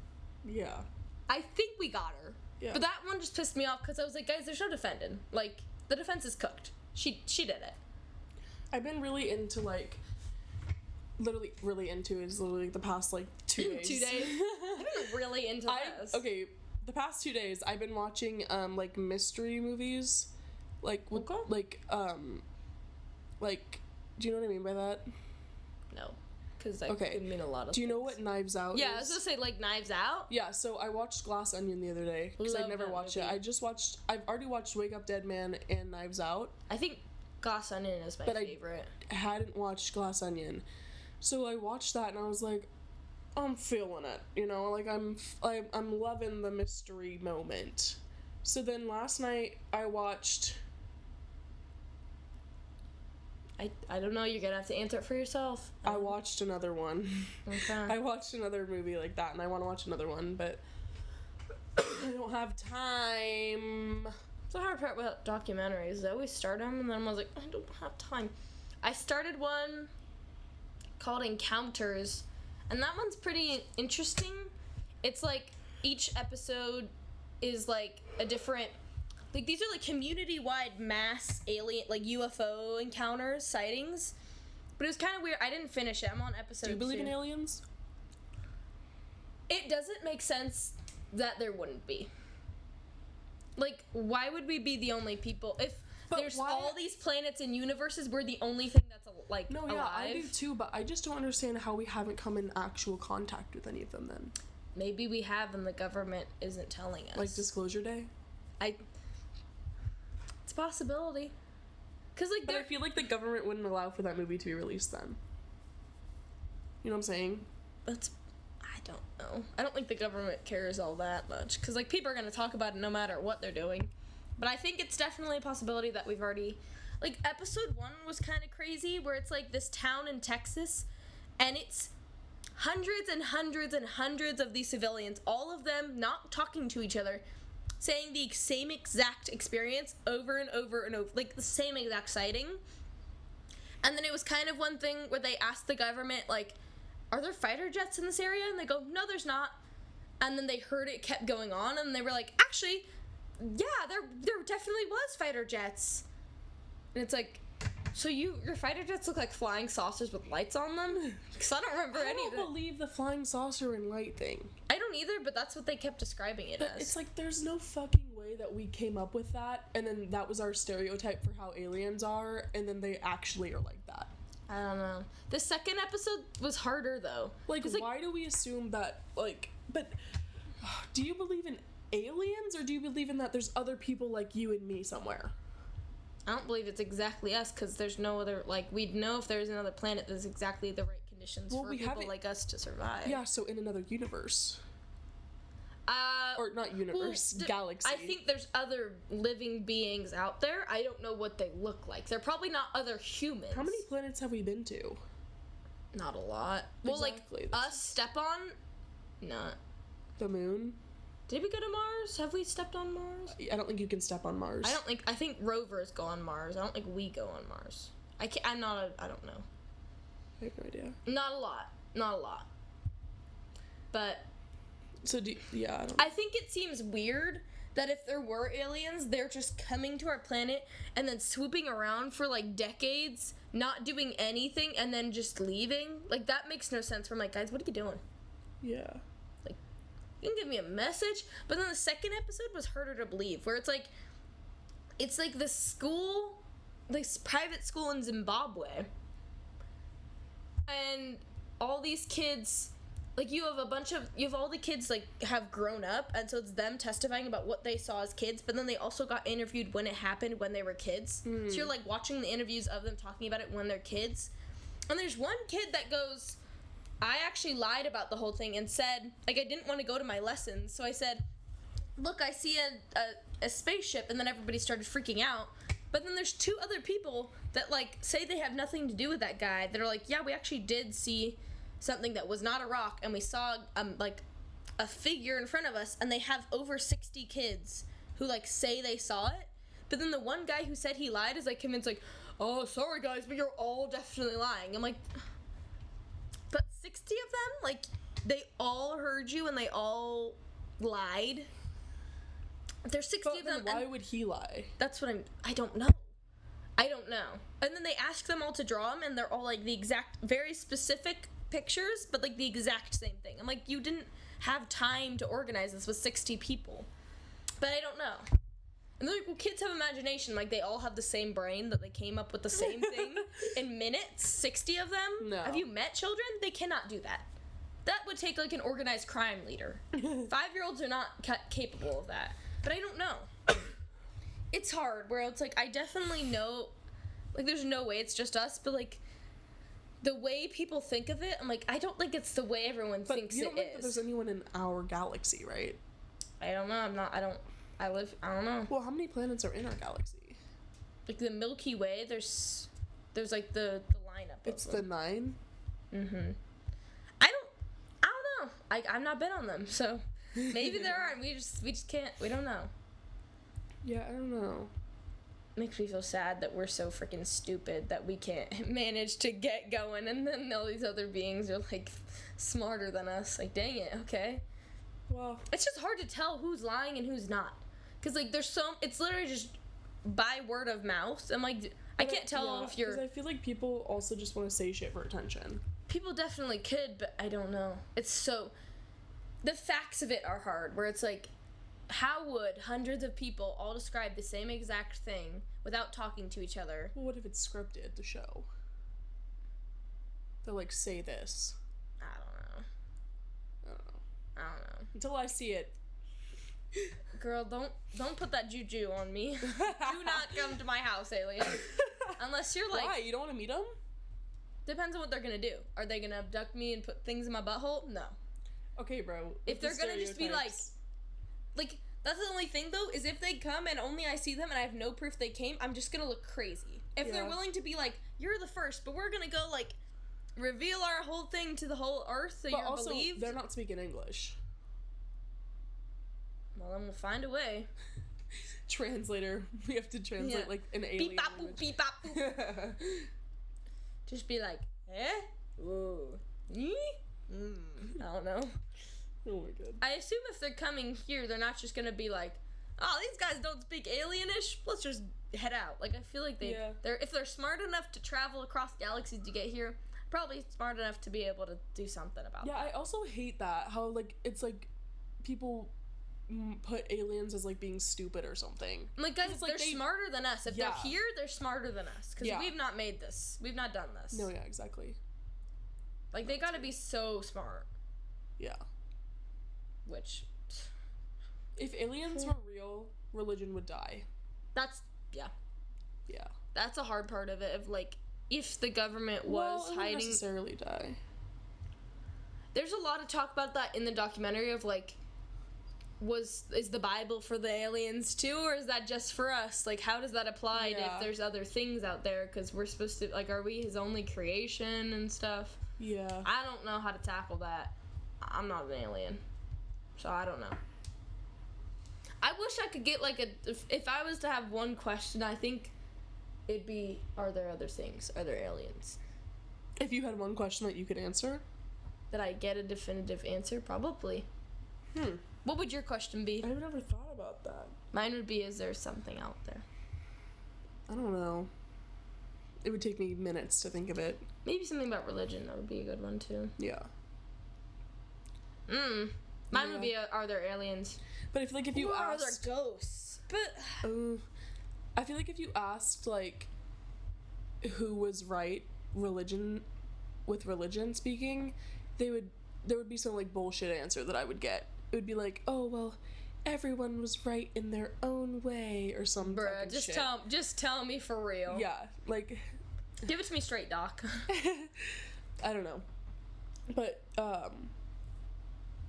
Yeah. I think we got her. Yeah. But that one just pissed me off, because I was like, guys, there's no defending. Like, the defense is cooked. She did it. I've been really into, like, literally really into is literally the past, like, 2 days. 2 days? I've been really into this. Okay, the past 2 days, I've been watching, like, mystery movies. Like, do you know what I mean by that? No. Because that could mean a lot of Do you know things. what Knives Out Yeah, is? I was gonna say, like, Knives Out? Yeah, so I watched Glass Onion the other day, because I'd never watched it. I've already watched Wake Up Dead Man and Knives Out. I think Glass Onion is my favorite. I hadn't watched Glass Onion. So I watched that, and I was like, I'm feeling it, you know? Like, I'm loving the mystery moment. So then last night, I watched... I don't know, you're gonna have to answer it for yourself. I watched another one. Okay. I watched another movie like that, and I want to watch another one, but I don't have time. It's the hard part about documentaries. I always start them, and then I was like, I don't have time. I started one called Encounters, and that one's pretty interesting. It's like each episode is like a different... Like, these are, like, community-wide mass alien, like, UFO encounters, sightings. But it was kind of weird. I didn't finish it. I'm on episode 2. Do you believe in aliens? It doesn't make sense that there wouldn't be. Like, why would we be the only people? If there's all these planets and universes, we're the only thing that's, alive. No, yeah, I do too, but I just don't understand how we haven't come in actual contact with any of them then. Maybe we have and the government isn't telling us. Like Disclosure Day? It's a possibility. Cause like, but I feel like the government wouldn't allow for that movie to be released then. You know what I'm saying? I don't know. I don't think the government cares all that much. Cause like, people are gonna talk about it no matter what they're doing. But I think it's definitely a possibility that we've already... Like, episode 1 was kind of crazy, where it's like this town in Texas, and it's hundreds and hundreds and hundreds of these civilians, all of them not talking to each other, saying the same exact experience over and over and over, like the same exact sighting. And then it was kind of one thing where they asked the government, like, are there fighter jets in this area? And they go, no, there's not. And then they heard it kept going on, and they were like, actually, yeah, there definitely was fighter jets. And it's like, so your fighter jets look like flying saucers with lights on them? Because I don't remember any of it. I don't believe the flying saucer and light thing. I don't either, but that's what they kept describing it as. It's like, there's no fucking way that we came up with that, and then that was our stereotype for how aliens are, and then they actually are like that. I don't know. The second episode was harder though. Like, why do we assume that, like, but do you believe in aliens, or do you believe in that there's other people like you and me somewhere? I don't believe it's exactly us, because there's no other, like, we'd know if there's another planet that's exactly the right conditions for people like us to survive. Yeah, so in another universe. Or not universe, galaxy. I think there's other living beings out there. I don't know what they look like. They're probably not other humans. How many planets have we been to? Not a lot. Well, exactly. Like, us step on? Not. The moon? Did we go to Mars? Have we stepped on Mars? I don't think you can step on Mars. I think rovers go on Mars. I don't think we go on Mars. I don't know. I have no idea. Not a lot. But... So, I don't... I think it seems weird that if there were aliens, they're just coming to our planet and then swooping around for, like, decades, not doing anything, and then just leaving. Like, that makes no sense. I'm like, guys, what are you doing? Yeah. Like, you can give me a message? But then the second episode was harder to believe, where it's like this school, this private school in Zimbabwe, and all these kids... Like, you have all the kids, like, have grown up, and so it's them testifying about what they saw as kids, but then they also got interviewed when it happened when they were kids. So you're, like, watching the interviews of them talking about it when they're kids. And there's one kid that goes, I actually lied about the whole thing and said, like, I didn't want to go to my lessons, so I said, look, I see a spaceship, and then everybody started freaking out. But then there's two other people that, like, say they have nothing to do with that guy, that are like, yeah, we actually did see... something that was not a rock, and we saw like a figure in front of us, and they have over 60 kids who like say they saw it, but then the one guy who said he lied is like convinced, like, oh, sorry guys, but you're all definitely lying. I'm like, but 60 of them, like, they all heard you and they all lied. There's 60 but of them. Why would he lie? That's what I don't know. And then they ask them all to draw them, and they're all like the exact, very specific pictures, but like the exact same thing. I'm like, you didn't have time to organize this with 60 people. But I don't know. And they're like, well, kids have imagination. Like, they all have the same brain, that they came up with the same thing in minutes. 60 of them? No. Have you met children? They cannot do that. That would take like an organized crime leader. 5-year-olds are not capable of that. But I don't know. It's hard, where it's like, I definitely know, like, there's no way it's just us, but like, the way people think of it, I'm like, I don't think it's the way everyone thinks it is. But you don't think that there's anyone in our galaxy, right? I don't know. I don't know. Well, how many planets are in our galaxy? Like the Milky Way, there's like the lineup. It's the 9? Mm-hmm. I don't know. I've not been on them, so maybe there are, and we just can't, we don't know. Yeah, I don't know. Makes me feel sad that we're so freaking stupid that we can't manage to get going, and then all these other beings are like smarter than us. Like, dang it, okay. Well, it's just hard to tell who's lying and who's not, because like it's literally just by word of mouth. I'm like, I can't tell if you're. Because I feel like people also just want to say shit for attention. People definitely could, but I don't know. It's so, the facts of it are hard, where it's like, how would hundreds of people all describe the same exact thing without talking to each other? Well, what if it's scripted, the show? They'll, like, say this. I don't know. Until I see it. Girl, don't put that juju on me. Do not come to my house, alien. Unless you're like... Why? You don't want to meet them? Depends on what they're gonna do. Are they gonna abduct me and put things in my butthole? No. Okay, bro. If they're gonna just be like, that's the only thing, though, is if they come and only I see them and I have no proof they came, I'm just gonna look crazy. If they're willing to be like, you're the first, but we're gonna go, like, reveal our whole thing to the whole earth so you're also, believed. They're not speaking English. Well, then we'll find a way. Translator. We have to translate, like, an alien beep, bop, boop, beep, bop, boop. Just be like, Ooh. I don't know. Oh my god. I assume if they're coming here, they're not just gonna be like, oh, these guys don't speak alienish, let's just head out. Like, I feel like if they're smart enough to travel across galaxies to get here, probably smart enough to be able to do something about it. Yeah, I also hate that, how, like, it's like, people put aliens as like being stupid or something. Like, guys, they're smarter than us. If Yeah. they're here, they're smarter than us. Because Yeah. we've not made this. We've not done this. No, yeah, exactly. Like, they gotta be so smart. Yeah. Which... If aliens were real, religion would die. That's... Yeah. Yeah. That's a hard part of it. Of, like, if the government was it hiding... wouldn't necessarily die. There's a lot of talk about that in the documentary of, like... Is the Bible for the aliens too, or is that just for us? Like, how does that apply to if there's other things out there? Because we're supposed to, like, are we his only creation and stuff? Yeah. I don't know how to tackle that. I'm not an alien, so I don't know. I wish I could get, like, if I was to have one question, I think it'd be, are there other things? Are there aliens? If you had one question that you could answer? That I get a definitive answer? Probably. What would your question be? I've never thought about that. Mine would be, is there something out there? I don't know. It would take me minutes to think of it. Maybe something about religion. That would be a good one, too. Yeah. Mine would be, are there aliens? But I feel like if you asked... are there ghosts? But... I feel like if you asked, like, who was right, religion speaking, there would be some, like, bullshit answer that I would get. It would be like, oh, well, everyone was right in their own way, or some fucking shit. Just tell me for real. Yeah, like... Give it to me straight, Doc. I don't know. But,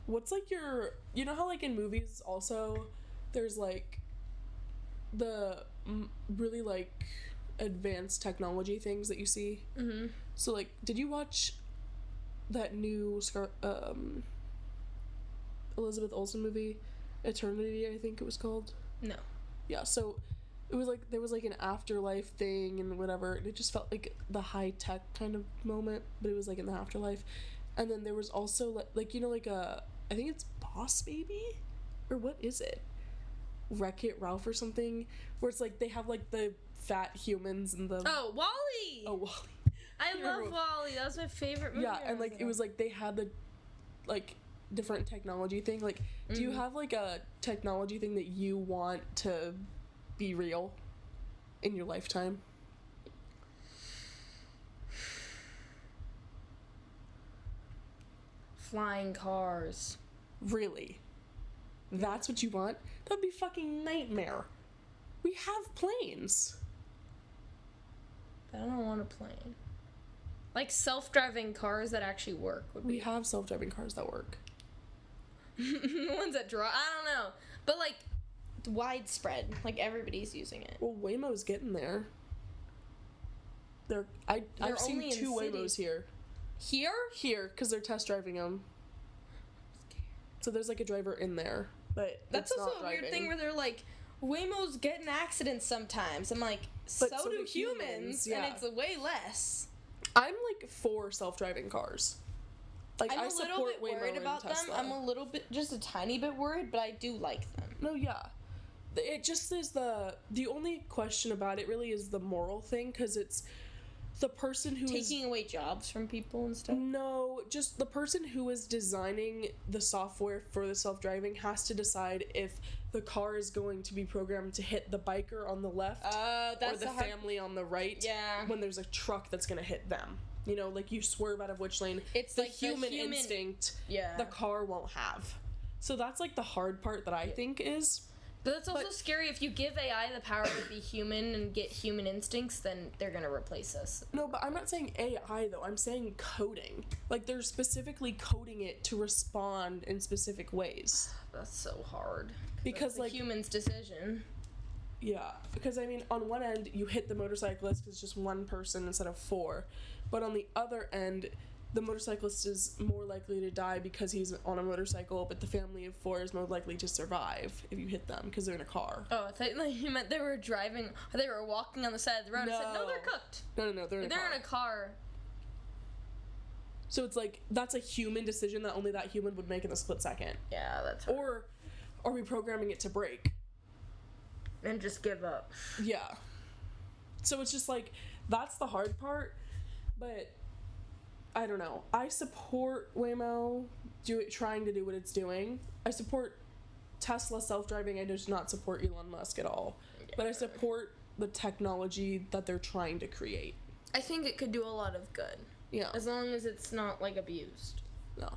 what's, like, your... You know how, like, in movies, also, there's, like, the really, like, advanced technology things that you see? Mm-hmm. So, like, did you watch that new Elizabeth Olsen movie, Eternity, I think it was called? No. Yeah, so it was like there was like an afterlife thing and whatever, and it just felt like the high tech kind of moment, but it was like in the afterlife. And then there was also like you know, like I think it's Boss Baby, or what is it? Wreck-It Ralph or something, where it's like they have like the fat humans and the WALL-E. Oh, WALL-E. I love WALL-E. That was my favorite movie. Yeah, and like it was like they had the like different technology thing. Like, do you have like a technology thing that you want to be real in your lifetime? Flying cars. Really? That's what you want? That'd be fucking nightmare. We have planes. But I don't want a plane. Like self-driving cars that actually work would be. We have self-driving cars that work. Ones that draw. I don't know. But like widespread. Like everybody's using it. Well, Waymo's getting there. I've seen 2 Waymos here. Here? Here, because they're test driving them. So there's like a driver in there, but that's it's also not a weird driving. thing where they're like, Waymos get in accidents sometimes. I'm like, so do humans, yeah. and it's way less. I'm like for self-driving cars. Like I'm I a little support bit Waymo worried and about them. Tesla. I'm a little bit, just a tiny bit worried, but I do like them. No, yeah. It just is the only question about it really is the moral thing, because it's the person who taking away jobs from people and stuff. No, just the person who is designing the software for the self-driving has to decide if the car is going to be programmed to hit the biker on the left or the family on the right. Yeah. When there's a truck that's going to hit them. You know, like you swerve out of which lane. It's the like human instinct the car won't have. So that's like the hard part that I think is. But that's also scary. If you give AI the power to be human and get human instincts, then they're going to replace us. No, but I'm not saying AI, though. I'm saying coding. Like, they're specifically coding it to respond in specific ways. That's so hard. Because, that's like... the human's decision. Yeah. Because, I mean, on one end, you hit the motorcyclist because it's just one person instead of 4. But on the other end, the motorcyclist is more likely to die because he's on a motorcycle, but the family of 4 is more likely to survive if you hit them because they're in a car. Oh, I thought you meant they were driving, or they were walking on the side of the road. No. I said, no, they're cooked. No, they're in a car. They're in a car. So it's like, that's a human decision that only that human would make in a split second. Yeah, that's hard. Or are we programming it to break? And just give up. Yeah. So it's just like, that's the hard part, but... I don't know. I support Waymo trying to do what it's doing. I support Tesla self-driving, I do not support Elon Musk at all. Yeah. But I support the technology that they're trying to create. I think it could do a lot of good. Yeah. As long as it's not, like, abused. No.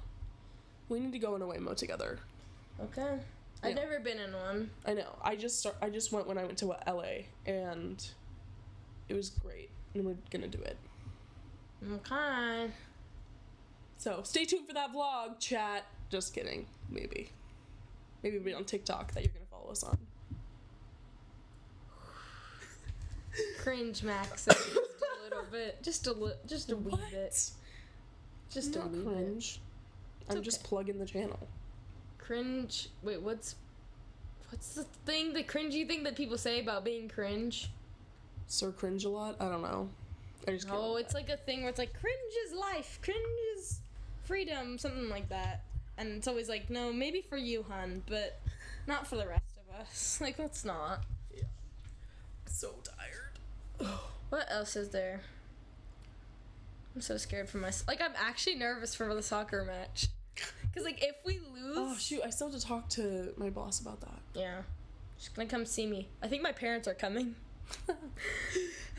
We need to go in a Waymo together. Okay. I've never been in one. I know. I just went when I went to LA, and it was great. And we're gonna do it. Okay. So, stay tuned for that vlog, chat. Just kidding. Maybe we'll be on TikTok that you're gonna follow us on. Cringe, Max. Just a little bit. Just a wee bit. Just a wee cringe. Bit. I'm just plugging the channel. Cringe. Wait, what's the thing, the cringy thing that people say about being cringe? Sir Cringe a lot? I don't know. I just can't it's like a thing where it's like, cringe is life, cringe is freedom, something like that. And it's always like, no, maybe for you, hun, but not for the rest of us. Like, let's not. Yeah. So tired. What else is there? I'm so scared for myself. Like, I'm actually nervous for the soccer match. Because, like, if we lose... Oh, shoot. I still have to talk to my boss about that. Yeah. She's gonna come see me. I think my parents are coming.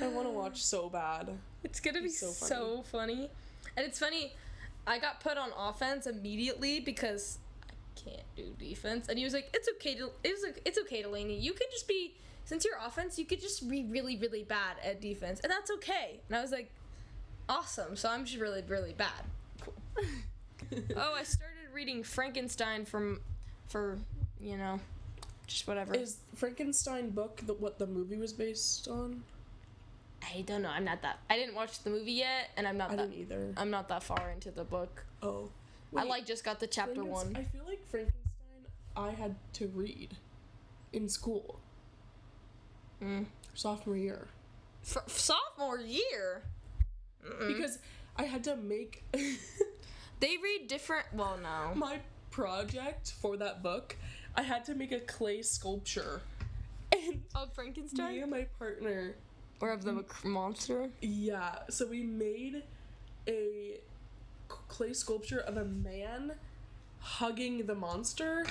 I want to watch so bad. It's gonna be so funny. And it's funny, I got put on offense immediately because I can't do defense. And he was like, it's okay, Delaney. You can just be, since you're offense, you could just be really, really bad at defense. And that's okay. And I was like, awesome. So I'm just really, really bad. Cool. Oh, I started reading Frankenstein for, you know, just whatever. Is Frankenstein book what the movie was based on? I don't know. I didn't watch the movie yet, and I didn't either. I'm not that far into the book. Oh. Wait, I just got the chapter 1. I feel like Frankenstein I had to read in school. Sophomore year. Sophomore year? Because I had to make... They read different... Well, no. My project for that book, I had to make a clay sculpture. And of Frankenstein? Me and my partner... Or of the monster? Yeah, so we made a clay sculpture of a man hugging the monster.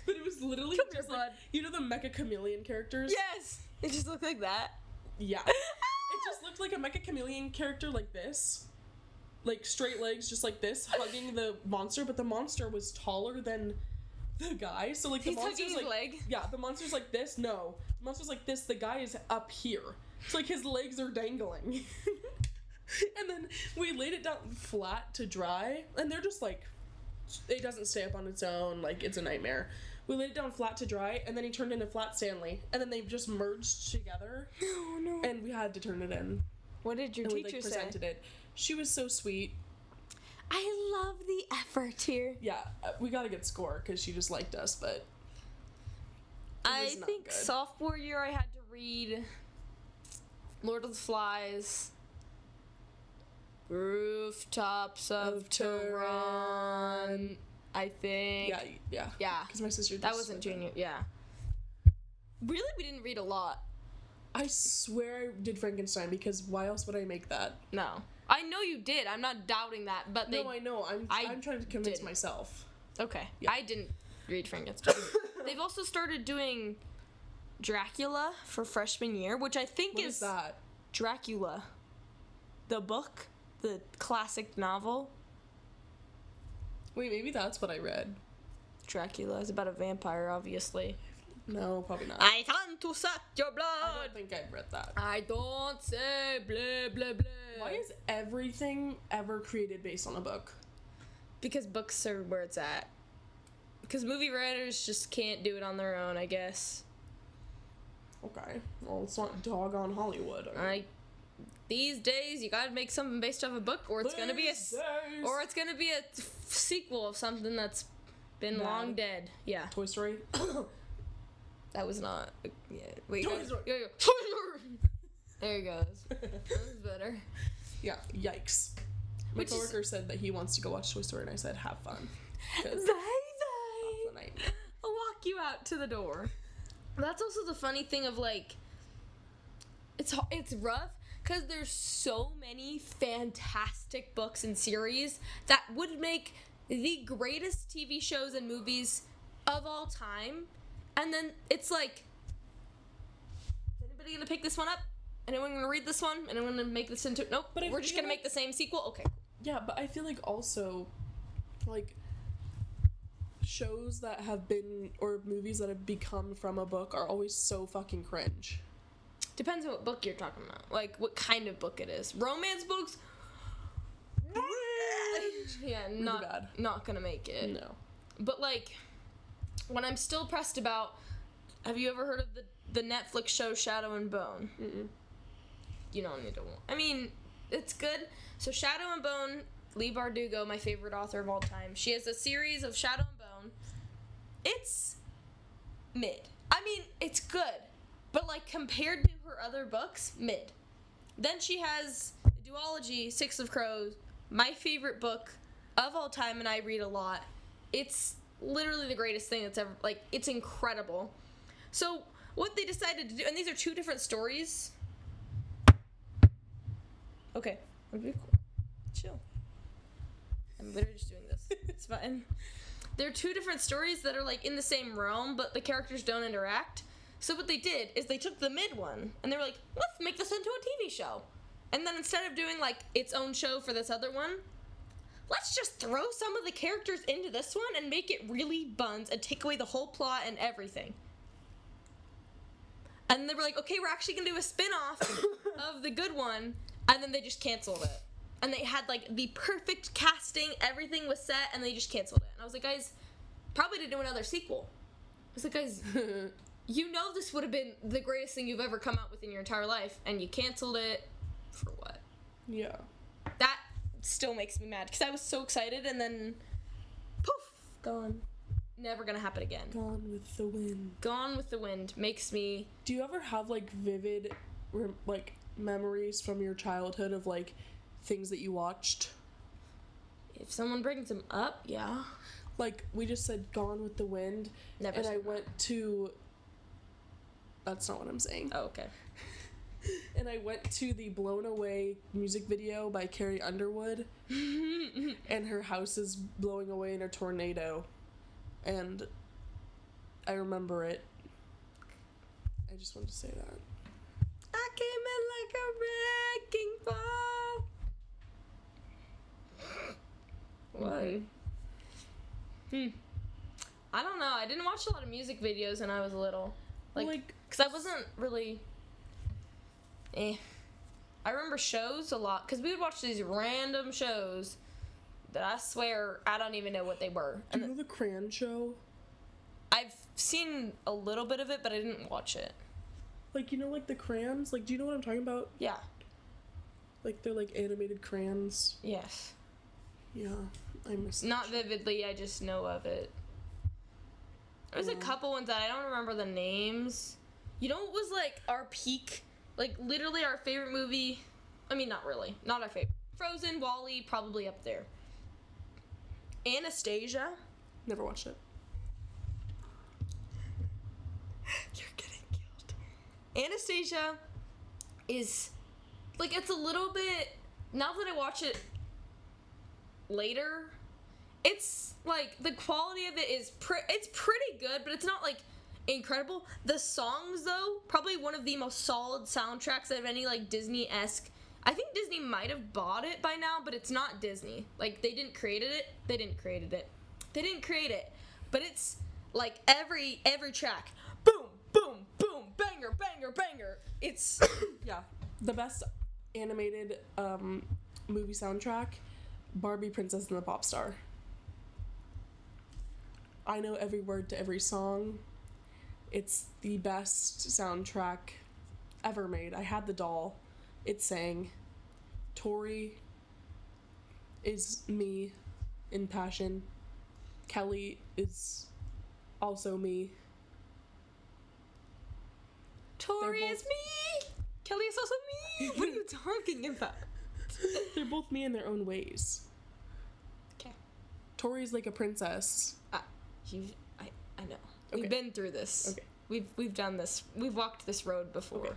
But it was literally just like, you know the Mecha Chameleon characters? Yes! It just looked like that? Yeah. It just looked like a Mecha Chameleon character like this. Like straight legs, just like this, hugging the monster, but the monster was taller than the guy, so like the monster's like, leg? Yeah, the monster's like this. No, the monster's like this. The guy is up here, so like his legs are dangling. And then we laid it down flat to dry, and they're just like, it doesn't stay up on its own. Like it's a nightmare. We laid it down flat to dry, and then he turned into Flat Stanley, and then they just merged together. Oh no! And we had to turn it in. What did your teacher say? Presented it. She was so sweet. I love the effort here. Yeah, we got a good score because she just liked us, but I think sophomore year I had to read Lord of the Flies, Rooftops of Tehran, I think. Yeah. Because my sister. That wasn't junior. Yeah. Really, we didn't read a lot. I swear I did Frankenstein because why else would I make that? No. I know you did. I'm not doubting that, but No, I know. I'm trying to convince myself. Okay. Yeah. I didn't read Frankenstein. They've also started doing Dracula for freshman year, which I think What is that? Dracula. The book, the classic novel. Wait, maybe that's what I read. Dracula is about a vampire, obviously. No, probably not. I come to suck your blood. I don't think I've read that. I don't say blah, blah, blah. Why is everything ever created based on a book? Because books are where it's at. Because movie writers just can't do it on their own, I guess. Okay. Well, it's not doggone Hollywood. These days, you gotta make something based off a book, or it's gonna be a sequel of something that's been long dead. Yeah. Toy Story. That was not. Yeah. Wait. Toy Story. There he goes. That was better. Yeah. Yikes. My coworker said that he wants to go watch Toy Story, and I said, "Have fun." Bye. I'll walk you out to the door. That's also the funny thing of like. It's rough because there's so many fantastic books and series that would make the greatest TV shows and movies of all time. And then it's like, is anybody gonna pick this one up? Anyone gonna read this one? Anyone gonna make this into, nope, but we're just gonna make the same sequel? Okay. Yeah, but I feel like also, like, shows that have been, or movies that have become from a book are always so fucking cringe. Depends on what book you're talking about. Like, what kind of book it is. Romance books? Yeah, Really bad. Not gonna make it. No. But, like, what I'm still pressed about, have you ever heard of the Netflix show Shadow and Bone? Mm-mm. You don't need to. I mean, it's good. So Shadow and Bone, Leigh Bardugo, my favorite author of all time. She has a series of Shadow and Bone. It's mid. I mean, it's good. But, like, compared to her other books, mid. Then she has a duology, Six of Crows, my favorite book of all time, and I read a lot. It's literally the greatest thing that's ever, like, it's incredible. So, what they decided to do, and these are two different stories. Okay. Okay, cool. Chill. I'm literally just doing this. It's fine. They're two different stories that are, like, in the same realm, but the characters don't interact. So what they did is they took the mid one, and they were like, let's make this into a TV show. And then instead of doing, like, its own show for this other one, let's just throw some of the characters into this one and make it really buns and take away the whole plot and everything. And they were like, okay, we're actually going to do a spin-off of the good one, and then they just canceled it. And they had, like, the perfect casting, everything was set, and they just canceled it. And I was like, guys, probably to do another sequel. I was like, guys, you know this would have been the greatest thing you've ever come out with in your entire life, and you canceled it for what? Yeah. That still makes me mad, because I was so excited, and then, poof, gone. Never gonna happen again. Gone with the Wind. Gone with the Wind makes me... Do you ever have, like, vivid, like, memories from your childhood of, like, things that you watched? If someone brings them up, yeah. Like, we just said Gone with the Wind. Never. And I went to... That's not what I'm saying. Oh, okay. And I went to the Blown Away music video by Carrie Underwood. And her house is blowing away in a tornado. And I remember it. I just wanted to say that. I came in like a wrecking ball. What? I don't know. I didn't watch a lot of music videos when I was little. Like, because I wasn't really... I remember shows a lot, because we would watch these random shows that I swear I don't even know what they were. Do you know the Crayon Show? I've seen a little bit of it, but I didn't watch it. Like, you know, like the crayons? Like, do you know what I'm talking about? Yeah. Like, they're like animated crayons. Yes. Yeah, I miss that. Not vividly, I just know of it. There's a couple ones that I don't remember the names. You know what was, like, our peak? Like, literally our favorite movie. I mean, not really. Not our favorite. Frozen, WALL-E, probably up there. Anastasia. Never watched it. You're getting killed. Anastasia is, like, it's a little bit, now that I watch it later, it's, like, the quality of it is, it's pretty good, but it's not, like, incredible. The songs, though, probably one of the most solid soundtracks of any, like, Disney-esque. I think Disney might have bought it by now, but it's not Disney. Like, they didn't create it. They didn't create it. But it's, like, every track. Boom, boom, boom, banger, banger, banger. It's... Yeah. The best animated movie soundtrack, Barbie Princess and the Pop Star. I know every word to every song. It's the best soundtrack ever made. I had the doll. It sang. Tori is me in passion. Kelly is also me. Tori is me! Kelly is also me! What are you talking about? They're both me in their own ways. Okay. Tori's like a princess. I know. Okay. We've been through this. Okay. We've done this. We've walked this road before. Okay.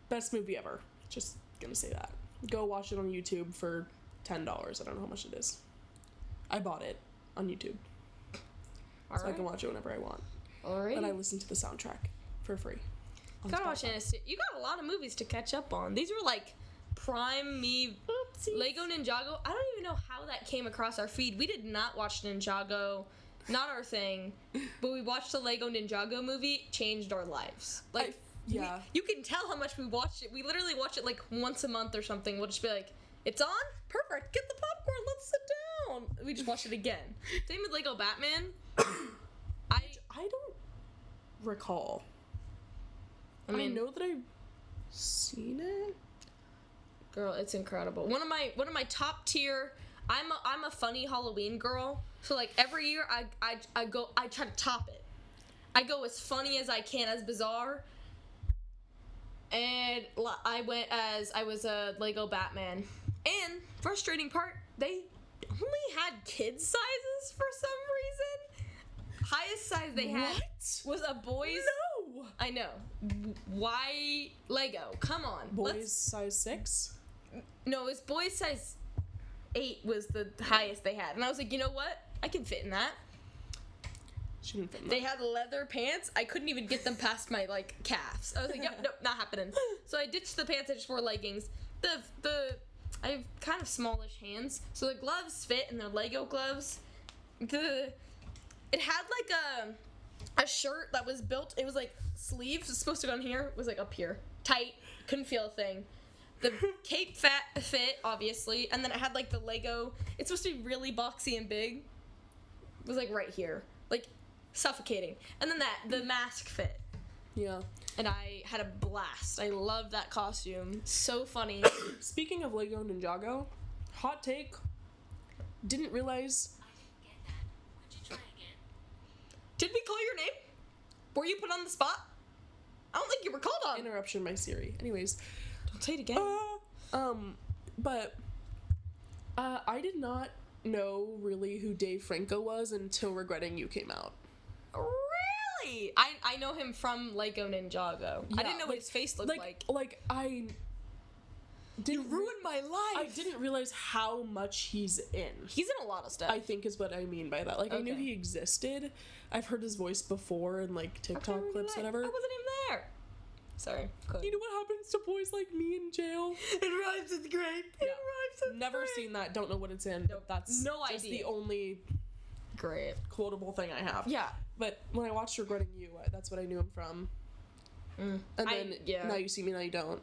Best movie ever. Just gonna say that. Go watch it on YouTube for $10. I don't know how much it is. I bought it on YouTube. so I can watch it whenever I want. Alright. And I listen to the soundtrack for free. Gotta watch it. You got a lot of movies to catch up on. These were like prime me. Oopsies. Lego Ninjago. I don't even know how that came across our feed. We did not watch Ninjago. Not our thing. But we watched the Lego Ninjago movie. Changed our lives. Like, yeah. You can tell how much we watched it. We literally watch it like once a month or something. We'll just be like, it's on? Perfect. Get the popcorn. Let's sit down. We just watch it again. Same with Lego Batman. I don't recall. I know that I've seen it. Girl, it's incredible. One of my top tier. I'm a funny Halloween girl. So like every year I try to top it. I go as funny as I can, as bizarre. And I was a Lego Batman. And frustrating part, they only had kid sizes for some reason. Highest size they had was a boy's. No. I know. Why Lego? Come on. Boys size 6? No, it was boys size 8 was the highest they had. And I was like, you know what? I can fit in that. She didn't fit in that. They had leather pants. I couldn't even get them past my, like, calves. I was like, yep, nope, not happening. So I ditched the pants. I just wore leggings. I have kind of smallish hands. So the gloves fit, and they're Lego gloves. It had, like, a shirt that was built. It was, like, sleeves. It's supposed to go on here. It was, like, up here. Tight. Couldn't feel a thing. The cape fit, obviously. And then it had, like, the Lego. It's supposed to be really boxy and big. It was, like, right here. Like, suffocating. And then the mask fit. Yeah. And I had a blast. I loved that costume. So funny. Speaking of Lego Ninjago, hot take. Didn't realize. I didn't get that. Would you try again? Did we call your name? Were you put on the spot? I don't think you were called on. Interruption by Siri. Anyways. Don't say it again. But I did not know really who Dave Franco was until Regretting You came out. Really? I know him from Lego Ninjago. I didn't know what his face looked like. Like I didn't You ruined my life. I didn't realize how much he's in. He's in a lot of stuff. I think is what I mean by that. Like I knew Okay. he existed. I've heard his voice before in like TikTok clips, whatever. I wasn't even there. Sorry. You know what happens to boys like me in jail? It rhymes with grape. Yeah. It rhymes with Never grape. seen that. Don't know what it's in. Nope. That's No just idea. the only Great. quotable thing I have. Yeah. But when I watched Regretting You, that's what I knew him from. Mm. And then yeah. Now You See Me, Now You Don't.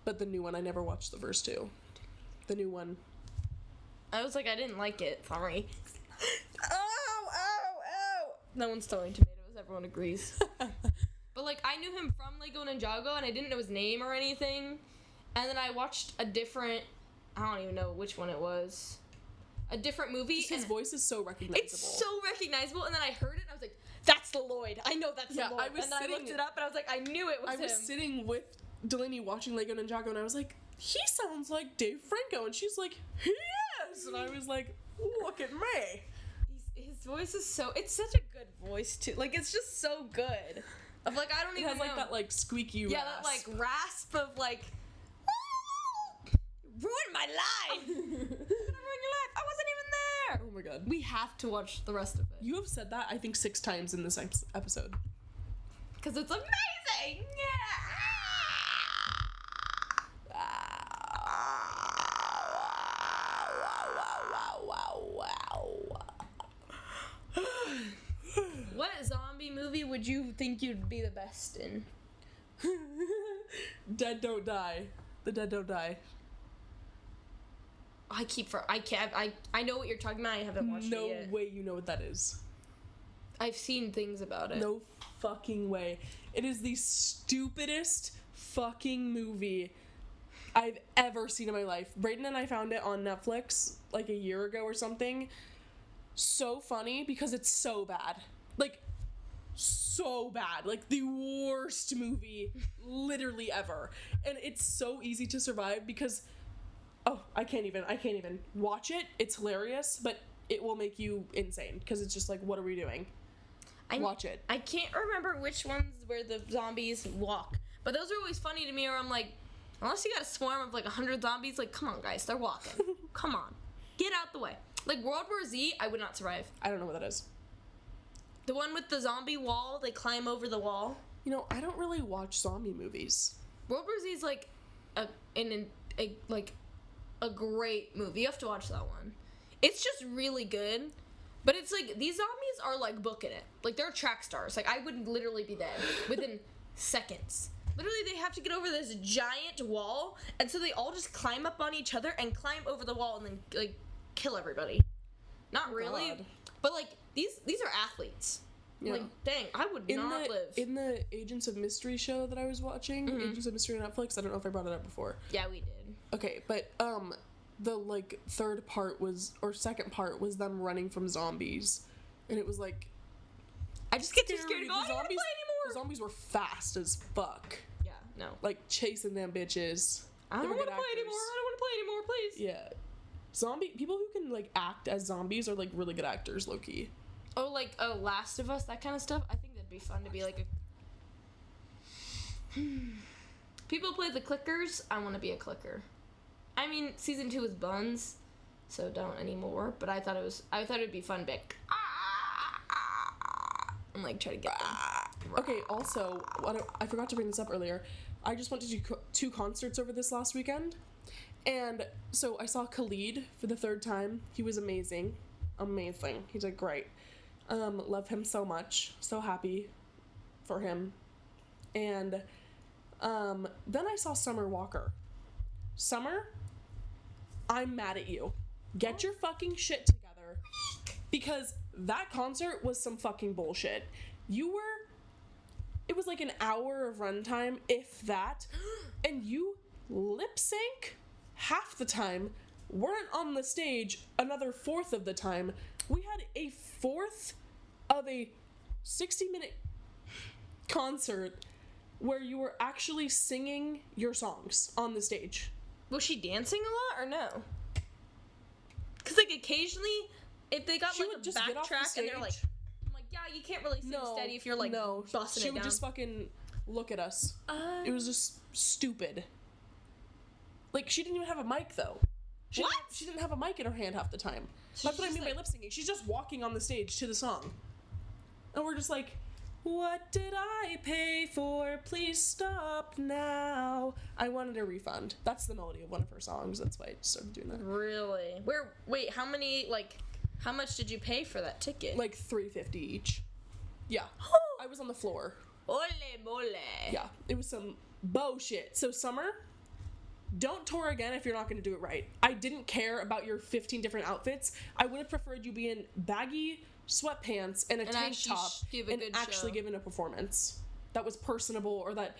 But the new one, I never watched the first two. The new one. I was like, I didn't like it. Sorry. Ow. No one's throwing tomatoes. Everyone agrees. But, like, I knew him from Lego Ninjago, and I didn't know his name or anything. And then I watched a different... I don't even know which one it was. A different movie. Just his and voice is so recognizable. It's so recognizable. And then I heard it, and I was like, that's the Lloyd. I know that's Yeah, the Lloyd. I was and I sitting- looked it up, and I was like, I knew it was I him. was sitting with Delaney watching Lego Ninjago, and I was like, he sounds like Dave Franco. And she's like, he is! And I was like, look at me. His voice is so... It's such a good voice, too. Like, it's just so good. Of, like, I don't It even has know. like that like squeaky Yeah, rasp. that, like, rasp of, like... Ruined my life! Ruined your life! I wasn't even there! Oh my god. We have to watch the rest of it. You have said that, I think, 6 times in this episode. Because it's amazing! What zombie movie would you think you'd be the best in? Dead Don't Die. The Dead Don't Die. I know what you're talking about. I haven't watched No it yet. way you know what that is. I've seen things about it. No fucking way. It is the stupidest fucking movie I've ever seen in my life. Brayden and I found it on Netflix like a year ago or something. So funny because it's so bad. Like, so bad. Like, the worst movie literally ever. And it's so easy to survive because... Oh, I can't even. Watch it. It's hilarious, but it will make you insane because it's just like, what are we doing? Watch it. I can't remember which ones where the zombies walk, but those are always funny to me. Or I'm like, unless you got a swarm of like 100 zombies, like, come on, guys, they're walking. Come on, get out the way. Like World War Z, I would not survive. I don't know what that is. The one with the zombie wall, they climb over the wall. You know, I don't really watch zombie movies. World War Z is like a great movie. You have to watch that one. It's just really good. But it's like, these zombies are like booking it. Like, they're track stars. Like, I would literally be dead within seconds. Literally, they have to get over this giant wall, and so they all just climb up on each other and climb over the wall and then, like, kill everybody. Not really. God. But, like, these are athletes. Yeah. Like, dang, I would not live. In the Agents of Mystery show that I was watching, Agents of Mystery on Netflix, I don't know if I brought it up before. Yeah, we did. Okay, but, the, like, second part was them running from zombies. And it was, like... I just get too scared to go, I don't want to play The anymore! zombies were fast as fuck. Yeah, no. Like, chasing them bitches. I don't want to play anymore, please. Yeah. People who can, like, act as zombies are, like, really good actors, low-key. Oh, like, Last of Us, that kind of stuff? I think that'd be fun to be, like, a... People play the clickers, I want to be a clicker. I mean, season 2 is buns, so don't anymore, but I thought it'd be fun, big. And, like, try to get them. Okay, also, I forgot to bring this up earlier. I just went to do 2 concerts over this last weekend. And so I saw Khalid for the 3rd time. He was amazing. Amazing. He did great. Love him so much. So happy for him. And then I saw Summer Walker. Summer, I'm mad at you. Get your fucking shit together. Because that concert was some fucking bullshit. It was like an hour of runtime, if that, and you lip sync half the time, weren't on the stage another fourth of the time. We had a fourth of a 60-minute concert where you were actually singing your songs on the stage. Was she dancing a lot, or no? Because, like, occasionally, if they got, She like, would a just get off the backtrack and they're like, stage. I'm like, yeah, you can't really sing steady if you're, like, busting she it would down. just fucking look at us. It was just stupid. Like, she didn't even have a mic, though. She didn't have a mic in her hand half the time. That's what I mean by lip syncing. She's just walking on the stage to the song. And we're just like, what did I pay for? Please stop now. I wanted a refund. That's the melody of one of her songs. That's why I started doing that. Really? Wait, how much did you pay for that ticket? Like $3.50 each. Yeah. I was on the floor. Ole mole. Yeah. It was some bullshit. So, Summer, don't tour again if you're not going to do it right. I didn't care about your 15 different outfits. I would have preferred you be in baggy sweatpants and a tank top and actually given a performance that was personable, or that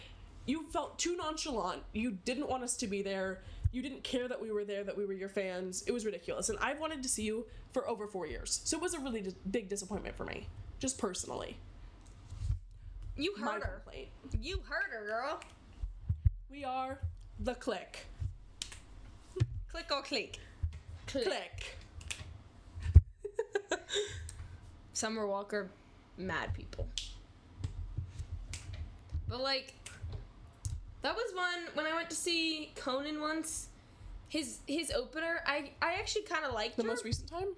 you felt too nonchalant. You didn't want us to be there. You didn't care that we were there, that we were your fans. It was ridiculous. And I've wanted to see you for over 4 years. So it was a really big disappointment for me, just personally. You heard her. Complaint. You heard her, girl. We are the Click. Click or click? Click. Summer Walker, mad people. But, like, that was one, when I went to see Conan once, his opener, I actually kind of liked The her. most recent time?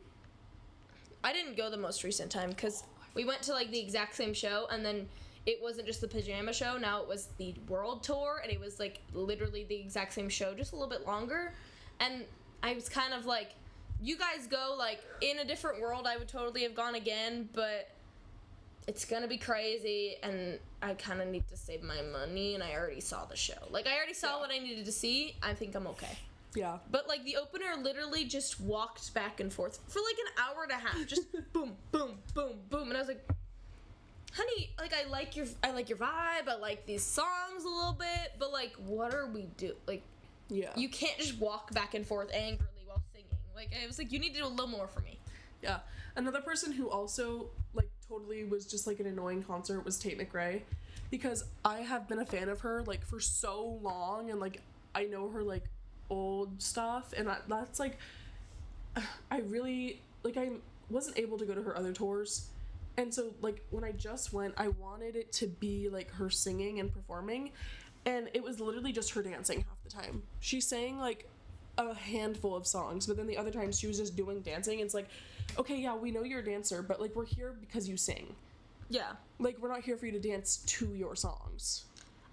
I didn't go the most recent time, because we went to, like, the exact same show, and then it wasn't just the pajama show, now it was the world tour, and it was, like, literally the exact same show, just a little bit longer, and I was kind of like, you guys go, like, in a different world, I would totally have gone again, but it's gonna be crazy, and I kind of need to save my money, and I already saw the show. Like, I already saw what I needed to see. I think I'm okay. Yeah. But, like, the opener literally just walked back and forth for, like, an hour and a half. Just boom, boom, boom, boom. And I was like, honey, like, I like your vibe. I like these songs a little bit. But, like, what are we doing? Like, Yeah. you can't just walk back and forth angrily while singing. Like, I was like, you need to do a little more for me. Yeah. Another person who also, like, totally was just, like, an annoying concert was Tate McRae. Because I have been a fan of her, like, for so long. And, like, I know her, like, old stuff. And that's, like, I really, like, I wasn't able to go to her other tours. And so, like, when I just went, I wanted it to be, like, her singing and performing. And it was literally just her dancing half the time. She sang, like, a handful of songs, but then the other times she was just doing dancing. It's like, okay, yeah, we know you're a dancer, but, like, we're here because you sing. Yeah. Like, we're not here for you to dance to your songs.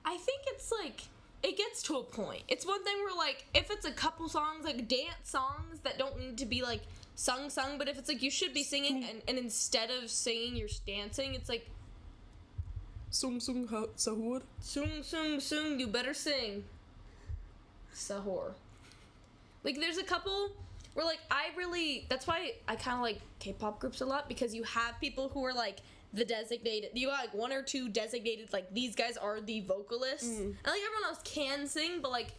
I think it's like, it gets to a point. It's one thing where, like, if it's a couple songs, like dance songs that don't need to be like sung, but if it's like you should be singing and instead of singing you're dancing, it's like Sung sahur. sung, you better sing. Sahur. Like, there's a couple where, like, that's why I kind of like K-pop groups a lot, because you have people who are like the designated, you got like one or two designated, like, these guys are the vocalists, and like everyone else can sing, but like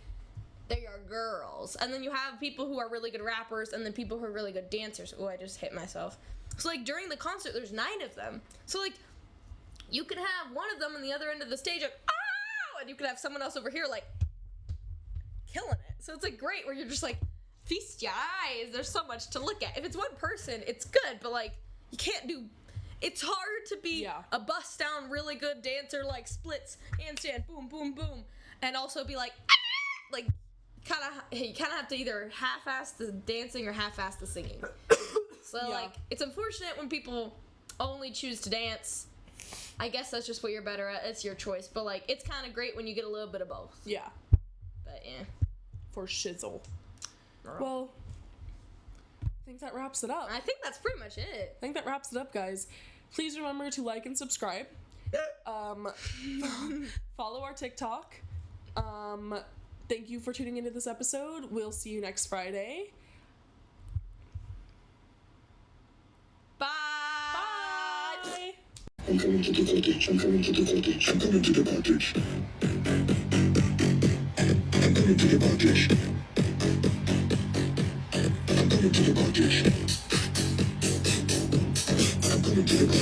they are girls. And then you have people who are really good rappers, and then people who are really good dancers. Oh, I just hit myself. So like during the concert there's 9 of them, so like you could have one of them on the other end of the stage like, oh, and you could have someone else over here like killing it. So it's like great where you're just like, feast your eyes, there's so much to look at. If it's one person it's good, but like you can't do, it's hard to be a bust down really good dancer, like splits, handstand, boom, boom, boom, and also be like, ah! Like you kind of have to either half-ass the dancing or half-ass the singing. So like it's unfortunate when people only choose to dance. I guess that's just what you're better at. It's your choice, but like it's kind of great when you get a little bit of both. Yeah. But yeah. For shizzle. Well, I think that wraps it up. I think that's pretty much it. I think that wraps it up, guys. Please remember to like and subscribe. Follow our TikTok. Thank you for tuning into this episode. We'll see you next Friday. Bye. Bye. I'm coming to the cottage. I'm coming to the cottage. I'm coming to the cottage. I'm coming to the cottage. I'm coming to the cottage. I'm coming to the cottage.